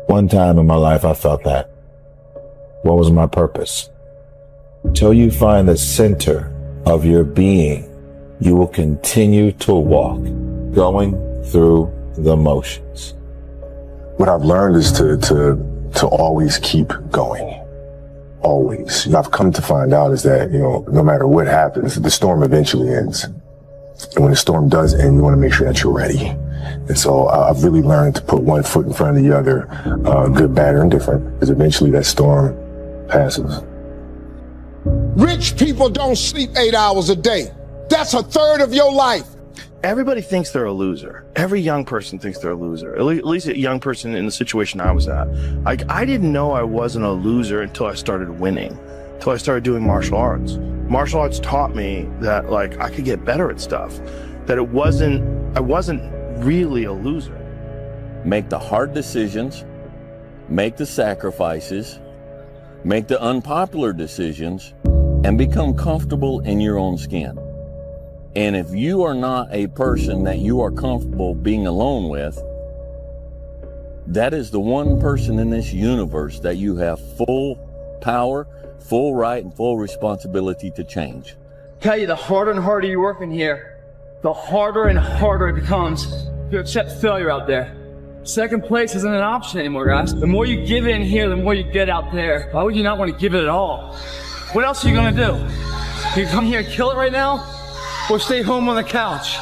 One time in my life, I felt that. What was my purpose? Until you find the center of your being, you will continue to walk, going through the motions. What I've learned is to always keep going. Always. I've come to find out is that, no matter what happens, the storm eventually ends. And when the storm does end, you want to make sure that you're ready. And so I've really learned to put one foot in front of the other, good, bad, or indifferent, because eventually that storm passes. Rich people don't sleep 8 hours a day. That's a third of your life. everybody thinks they're a loser. Every young person thinks they're a loser. At least a young person in the situation I was at. Like, I didn't know I wasn't a loser until I started winning, until I started doing martial arts. Martial arts taught me that, like, I could get better at stuff, that I wasn't really a loser. Make the hard decisions, make the sacrifices, make the unpopular decisions, and become comfortable in your own skin. And if you are not a person that you are comfortable being alone with, that is the one person in this universe that you have full power, full right, and full responsibility to change. Tell you, the harder and harder you work in here, the harder and harder it becomes to accept failure out there. Second place isn't an option anymore, guys. The more you give in here, the more you get out there. Why would you not want to give it at all? What else are you gonna do? You come here and kill it right now? Or stay home on the couch?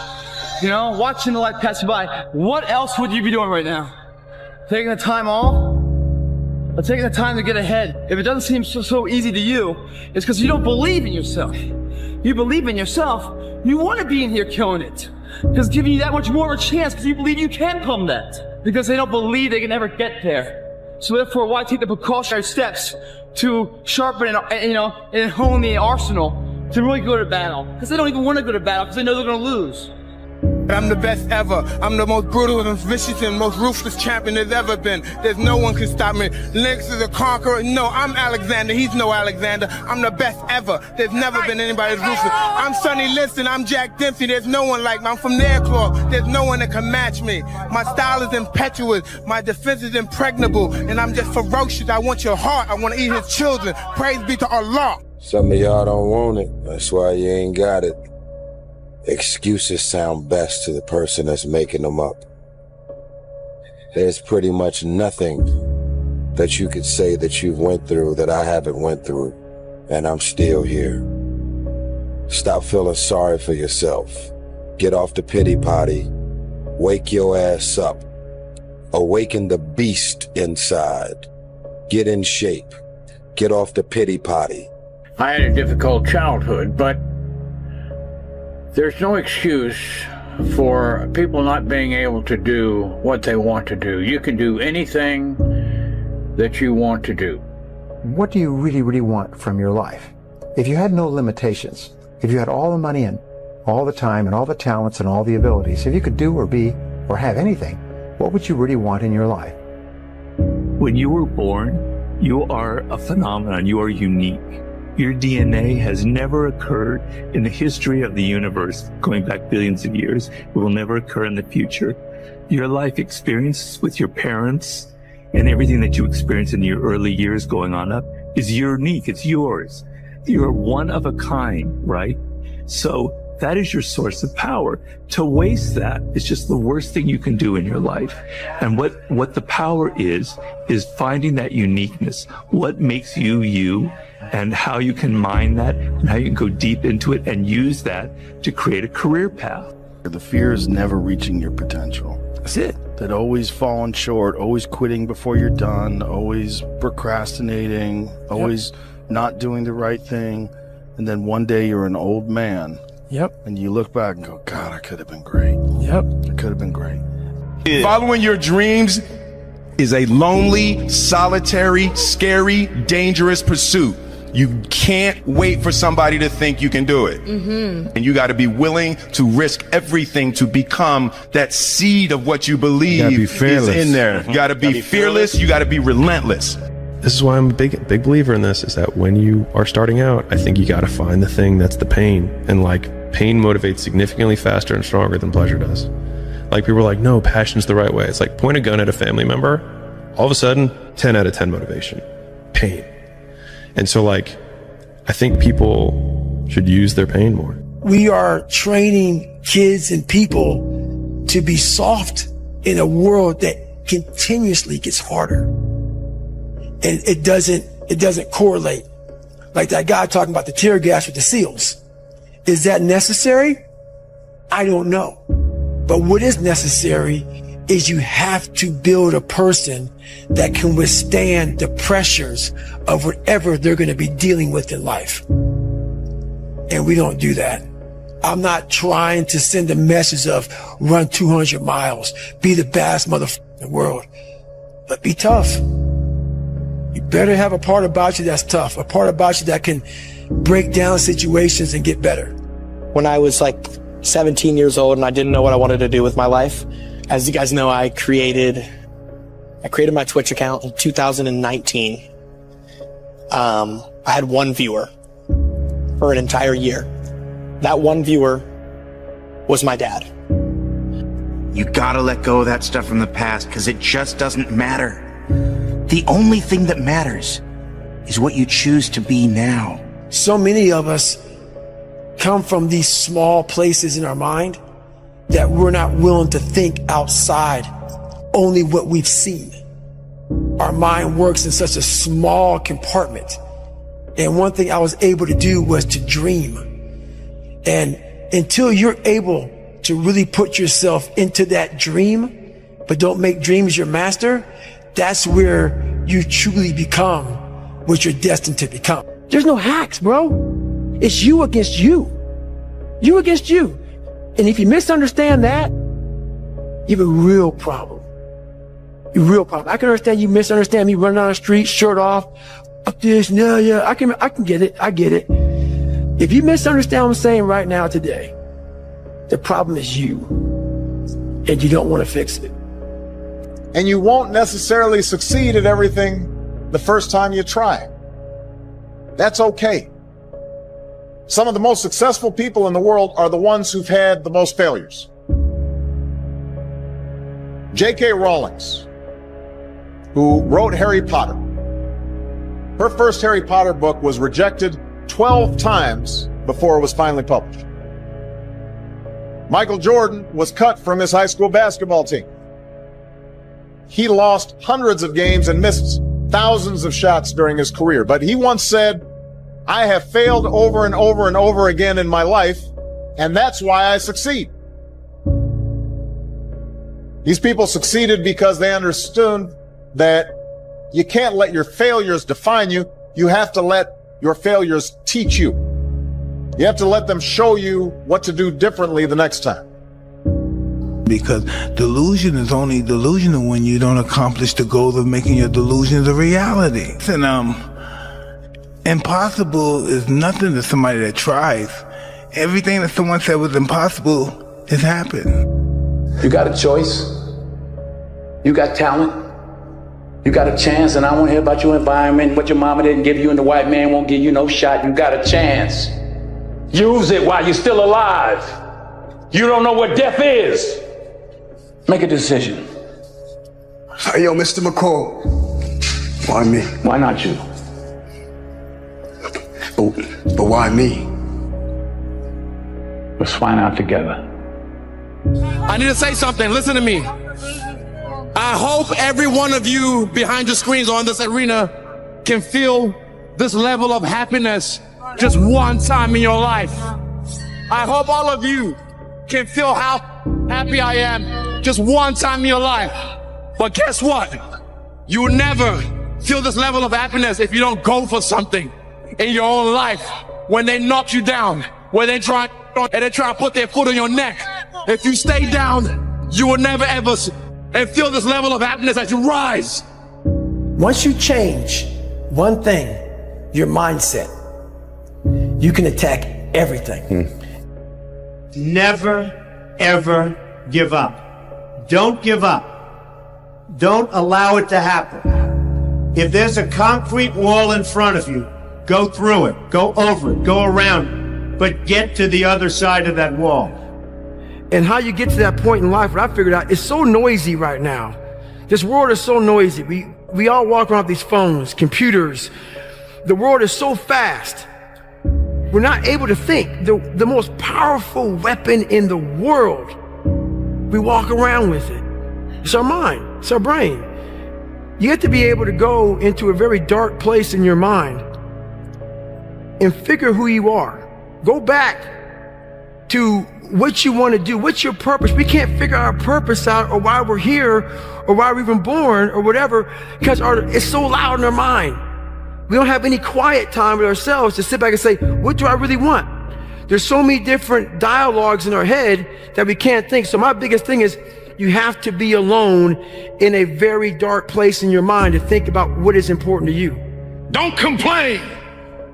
You know, watching the light pass you by. What else would you be doing right now? Taking the time off? Or taking the time to get ahead? If it doesn't seem so easy to you, it's because you don't believe in yourself. You believe in yourself, you want to be in here killing it. Because it's giving you that much more of a chance because you believe you can become that. Because they don't believe they can ever get there. So therefore, why take the precautionary steps to sharpen and hone the arsenal to really go to battle? Because they don't even want to go to battle because they know they're going to lose. I'm the best ever. I'm the most brutal and vicious and most ruthless champion there's ever been. There's no one can stop me. Lynx is a conqueror. No, I'm Alexander. He's no Alexander. I'm the best ever. There's never been anybody as ruthless. I'm Sonny Liston. I'm Jack Dempsey. There's no one like me. I'm from Nairclaw. There's no one that can match me. My style is impetuous. My defense is impregnable. And I'm just ferocious. I want your heart. I want to eat his children. Praise be to Allah. Some of y'all don't want it. That's why you ain't got it. Excuses sound best to the person that's making them up. There's pretty much nothing that you could say that you've went through that I haven't went through, and I'm still here. Stop feeling sorry for yourself. Get off the pity potty. Wake your ass up. Awaken the beast inside. Get in shape. Get off the pity potty. I had a difficult childhood, but there's no excuse for people not being able to do what they want to do. You can do anything that you want to do. What do you really, really want from your life? If you had no limitations, if you had all the money and all the time and all the talents and all the abilities, if you could do or be or have anything, what would you really want in your life? When you were born, you are a phenomenon. You are unique. Your DNA has never occurred in the history of the universe, going back billions of years. It will never occur in the future. Your life experience with your parents and everything that you experience in your early years going on up is unique. It's yours. You're one of a kind, right? So that is your source of power. To waste that is just the worst thing you can do in your life. And what the power is finding that uniqueness. What makes you you, and how you can mine that, and how you can go deep into it and use that to create a career path. The fear is never reaching your potential. That's it. That always falling short, always quitting before you're done, always procrastinating, always not doing the right thing. And then one day you're an old man. Yep. And you look back and go, God, I could have been great. Yep. I could have been great. Following your dreams is a lonely, solitary, scary, dangerous pursuit. You can't wait for somebody to think you can do it. And you got to be willing to risk everything to become that seed of what you believe is in there. You got to be fearless. You got to be relentless. This is why I'm a big believer in this, is that when you are starting out, I think you got to find the thing that's the pain. And like, pain motivates significantly faster and stronger than pleasure does. Like, people are like, no, passion's the right way. It's like, point a gun at a family member, all of a sudden, 10 out of 10 motivation. Pain. And so, like, I think people should use their pain more. We are training kids and people to be soft in a world that continuously gets harder. And it doesn't correlate. Like that guy talking about the tear gas with the SEALs. Is that necessary? I don't know. But what is necessary is you have to build a person that can withstand the pressures of whatever they're going to be dealing with in life. And we don't do that. I'm not trying to send a message of run 200 miles, be the baddest motherfucker in the world, but be tough. You better have a part about you that's tough, a part about you that can break down situations and get better. When I was like 17 years old and I didn't know what I wanted to do with my life, as you guys know, I created my Twitch account in 2019. I had one viewer for an entire year. That one viewer was my dad. You gotta let go of that stuff from the past because it just doesn't matter. The only thing that matters is what you choose to be now. So many of us come from these small places in our mind that we're not willing to think outside only what we've seen. Our mind works in such a small compartment. And one thing I was able to do was to dream. And until you're able to really put yourself into that dream, but don't make dreams your master, that's where you truly become what you're destined to become. There's no hacks, bro. It's you against you. You against you. And if you misunderstand that, you have a real problem. A real problem. I can understand you misunderstand me running down the street, shirt off, up this, yeah, I can get it. I get it. If you misunderstand what I'm saying right now today, the problem is you, and you don't want to fix it. And you won't necessarily succeed at everything the first time you try. That's okay. Some of the most successful people in the world are the ones who've had the most failures. J.K. Rowling's, who wrote Harry Potter. Her first Harry Potter book was rejected 12 times before it was finally published. Michael Jordan was cut from his high school basketball team. He lost hundreds of games and missed thousands of shots during his career. But he once said, I have failed over and over and over again in my life, and that's why I succeed. These people succeeded because they understood that you can't let your failures define you. You have to let your failures teach you. You have to let them show you what to do differently the next time. Because delusion is only delusional when you don't accomplish the goal of making your delusions a reality. And impossible is nothing to somebody that tries. Everything that someone said was impossible has happened. You got a choice. You got talent. You got a chance, and I want to hear about your environment, what your mama didn't give you, and the white man won't give you no shot. You got a chance. Use it while you're still alive. You don't know what death is. Make a decision. Hey, yo, Mr. McCall. Why me? Why not you? But why me? Let's find out together. I need to say something. Listen to me. I hope every one of you behind your screens or in this arena can feel this level of happiness just one time in your life. I hope all of you can feel how happy I am just one time in your life. But guess what? You will never feel this level of happiness if you don't go for something in your own life. When they knock you down, when they try to put their foot on your neck, if you stay down, you will never ever and feel this level of happiness as you rise. Once you change one thing, your mindset, you can attack everything. Never, ever give up. Don't give up. Don't allow it to happen. If there's a concrete wall in front of you, go through it, go over it, go around it, but get to the other side of that wall. And how you get to that point in life, what I figured out, it's so noisy right now. This world is so noisy. We all walk around with these phones, computers. The world is so fast. We're not able to think. The most powerful weapon in the world, we walk around with it. It's our mind, it's our brain. You have to be able to go into a very dark place in your mind and figure who you are. Go back to what you want to do. What's your purpose? We can't figure our purpose out or why we're here or why we're even born or whatever because it's so loud in our mind. We don't have any quiet time with ourselves to sit back and say, what do I really want? There's so many different dialogues in our head that we can't think. So my biggest thing is you have to be alone in a very dark place in your mind to think about what is important to you. Don't complain.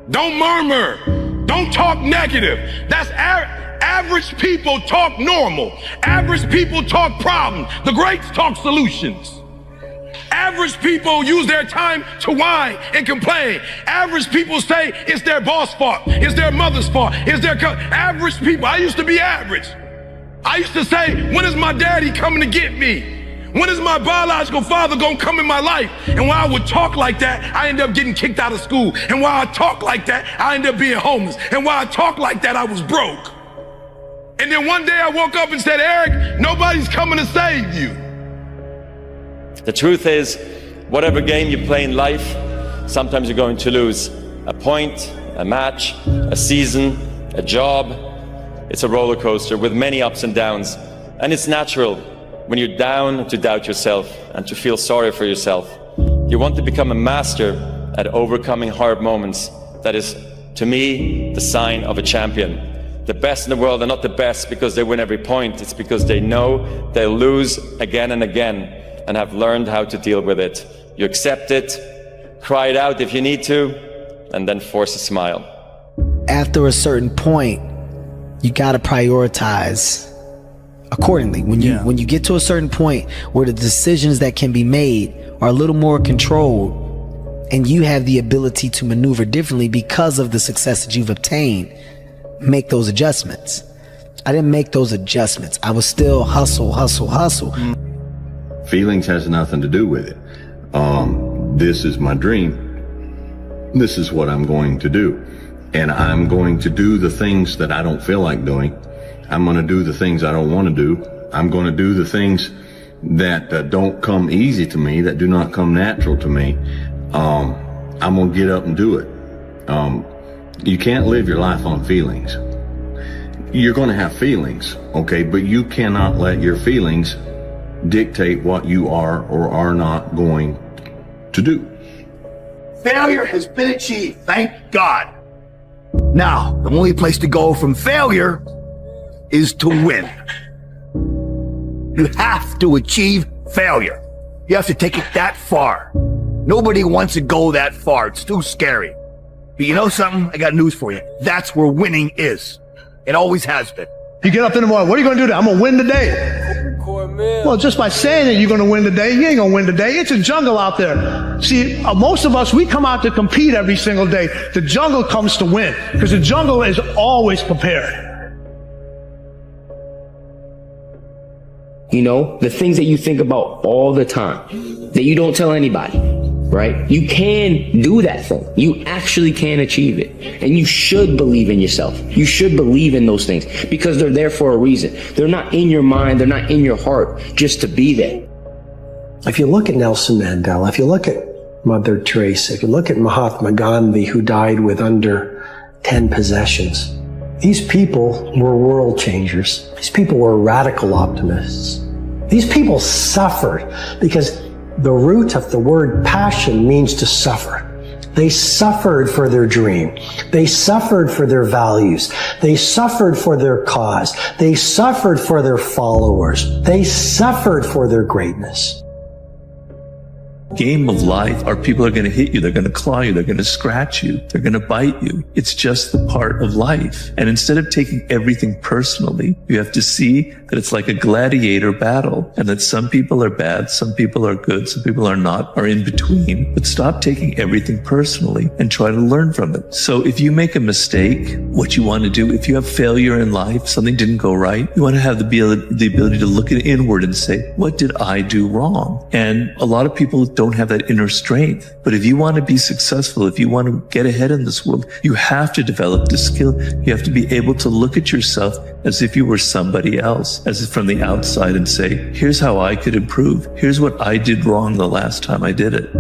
Don't murmur. Don't talk negative. That's average people talk normal. Average people talk problems. The greats talk solutions. Average people use their time to whine and complain. Average people say it's their boss' fault, it's their mother's fault, it's their average people. I used to be average. I used to say, when is my daddy coming to get me? When is my biological father gonna come in my life? And while I would talk like that, I ended up getting kicked out of school. And while I talk like that, I ended up being homeless. And while I talk like that, I was broke. And then one day I woke up and said, Eric, nobody's coming to save you. The truth is, whatever game you play in life, sometimes you're going to lose. A point, a match, a season, a job. It's a roller coaster with many ups and downs. And it's natural when you're down to doubt yourself and to feel sorry for yourself. You want to become a master at overcoming hard moments. That is, to me, the sign of a champion. The best in the world are not the best because they win every point. It's because they know they'll lose again and again, and have learned how to deal with it. You accept it, cry it out if you need to, and then force a smile. After a certain point, you gotta prioritize accordingly. When you get to a certain point where the decisions that can be made are a little more controlled, and you have the ability to maneuver differently because of the success that you've obtained, make those adjustments. I didn't make those adjustments. I was still hustle. Feelings has nothing to do with it. This is my dream. This is what I'm going to do. And I'm going to do the things that I don't feel like doing. I'm going to do the things I don't want to do. I'm going to do the things that don't come easy to me, that do not come natural to me. I'm going to get up and do it. You can't live your life on feelings. You're going to have feelings, okay? But you cannot let your feelings dictate what you are or are not going to do. Failure has been achieved, thank God. Now, the only place to go from failure is to win. You have to achieve failure. You have to take it that far. Nobody wants to go that far. It's too scary. But you know something? I got news for you. That's where winning is. It always has been. You get up in the morning, what are you going to do today? I'm going to win today. Well, just by saying that you're going to win today, you ain't going to win today. It's a jungle out there. See, most of us, we come out to compete every single day. The jungle comes to win because the jungle is always prepared. You know, the things that you think about all the time that you don't tell anybody, right? You can do that thing. You actually can achieve it. And you should believe in yourself. You should believe in those things because they're there for a reason. They're not in your mind. They're not in your heart just to be there. If you look at Nelson Mandela, if you look at Mother Teresa, if you look at Mahatma Gandhi, who died with under 10 possessions, these people were world changers. These people were radical optimists. These people suffered because the root of the word passion means to suffer. They suffered for their dream. They suffered for their values. They suffered for their cause. They suffered for their followers. They suffered for their greatness. Game of life are people are going to hit you, they're going to claw you, they're going to scratch you, they're going to bite you. It's just the part of life. And instead of taking everything personally, you have to see that it's like a gladiator battle and that some people are bad, some people are good, some people are not, are in between. But stop taking everything personally and try to learn from it. So if you make a mistake, what you want to do, if you have failure in life, something didn't go right, you want to have the ability to look inward and say, what did I do wrong? And a lot of people don't have that inner strength. But if you want to be successful, if you want to get ahead in this world, you have to develop the skill. You have to be able to look at yourself as if you were somebody else, as if from the outside and say, here's how I could improve. Here's what I did wrong the last time I did it.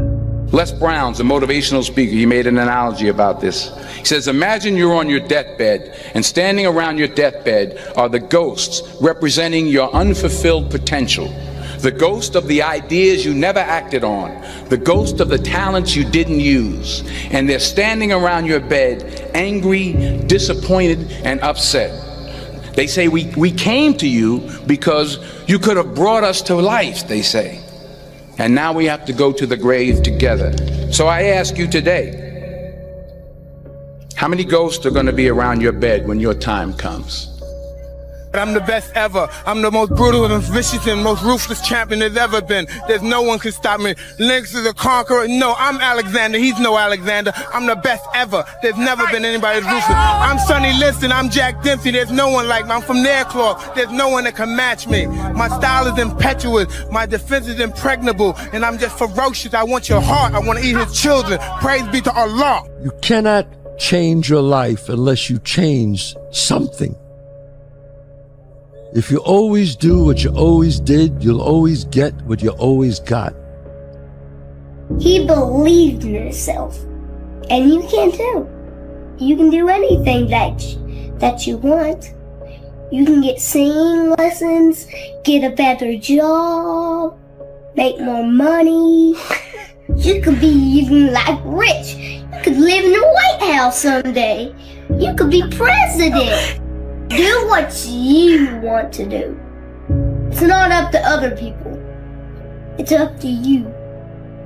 Les Brown's a motivational speaker. He made an analogy about this. He says, imagine you're on your deathbed and standing around your deathbed are the ghosts representing your unfulfilled potential. the ghost of the ideas you never acted on, the ghost of the talents you didn't use. And they're standing around your bed, angry, disappointed, and upset. They say, we came to you because you could have brought us to life, they say. And now we have to go to the grave together. So I ask you today, how many ghosts are going to be around your bed when your time comes? I'm the best ever. I'm the most brutal and vicious and most ruthless champion there's ever been. There's no one can stop me. Lynx is a conqueror. No, I'm Alexander. He's no Alexander. I'm the best ever. There's never been anybody as ruthless. I'm Sonny Liston. I'm Jack Dempsey. There's no one like me. I'm from Nairclaw. There's no one that can match me. My style is impetuous. My defense is impregnable. And I'm just ferocious. I want your heart. I want to eat his children. Praise be to Allah. You cannot change your life unless you change something. If you always do what you always did, you'll always get what you always got. He believed in himself. And you can too. You can do anything that you want. You can get singing lessons, get a better job, make more money. You could be even like rich. You could live in the White House someday. You could be president. Do what you want to do. It's not up to other people. It's up to you.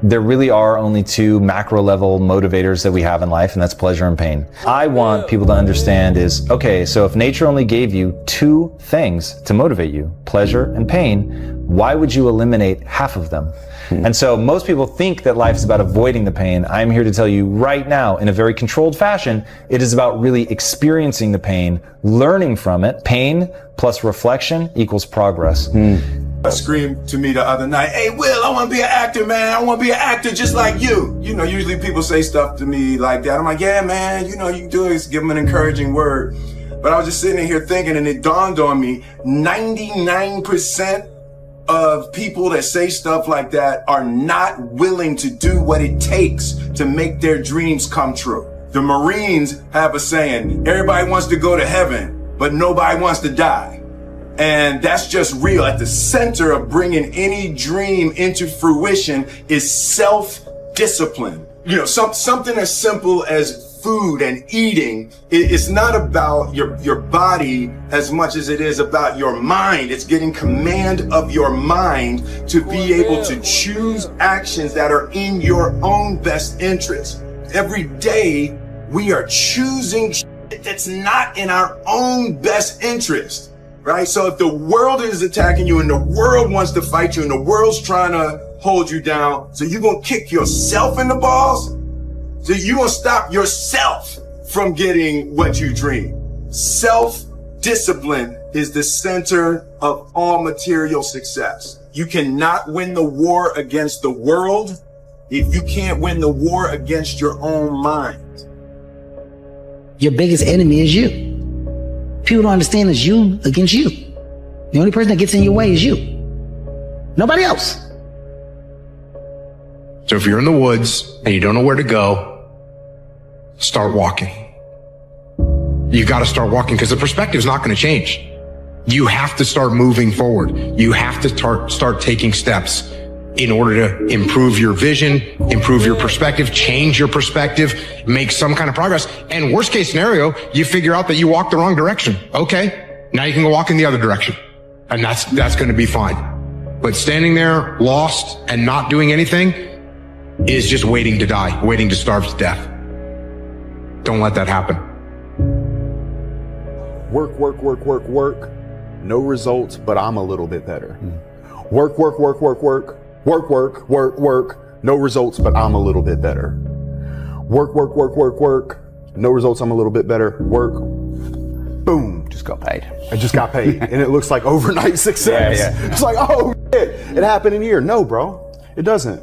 There really are only two macro level motivators that we have in life, and that's pleasure and pain. I want people to understand is, okay, so if nature only gave you two things to motivate you, pleasure and pain, why would you eliminate half of them? And so most people think that life is about avoiding the pain. I'm here to tell you right now, in a very controlled fashion, it is about really experiencing the pain, learning from it. Pain plus reflection equals progress. Screamed to me the other night, "Hey Will, I want to be an actor, man. I want to be an actor just like you." You know, usually people say stuff to me like that. I'm like, "Yeah, man, you know, you can do it." Give them an encouraging word. But I was just sitting in here thinking, and it dawned on me, 99% of people that say stuff like that are not willing to do what it takes to make their dreams come true. The Marines have a saying, everybody wants to go to heaven, but nobody wants to die. And that's just real. At the center of bringing any dream into fruition is self-discipline. You know, something as simple as food and eating. It's not about your body as much as it is about your mind. It's getting command of your mind to be able to choose actions that are in your own best interest. Every day we are choosing shit that's not in our own best interest. Right? So if the world is attacking you and the world wants to fight you and the world's trying to hold you down, so you're going to kick yourself in the balls? So you're going to stop yourself from getting what you dream. Self-discipline is the center of all material success. You cannot win the war against the world if you can't win the war against your own mind. Your biggest enemy is you. People don't understand it's you against you. The only person that gets in your way is you. Nobody else. So if you're in the woods and you don't know where to go, start walking. You got to start walking because the perspective's not going to change. You have to start moving forward. You have to start taking steps in order to improve your vision, improve your perspective, change your perspective, make some kind of progress. And worst case scenario, you figure out that you walked the wrong direction. Okay, now you can go walk in the other direction. And that's going to be fine. But standing there lost and not doing anything is just waiting to die, waiting to starve to death. Don't let that happen. Work, work, work, work, work. No results, but I'm a little bit better. Work, work, work, work, work. Work, work, work, work. No results, but I'm a little bit better. Work, work, work, work, work. No results, I'm a little bit better. Work. Boom. Just got paid. I just got paid. And it looks like overnight success. Yeah. It's like, oh shit, it happened in a year. No, bro, it doesn't.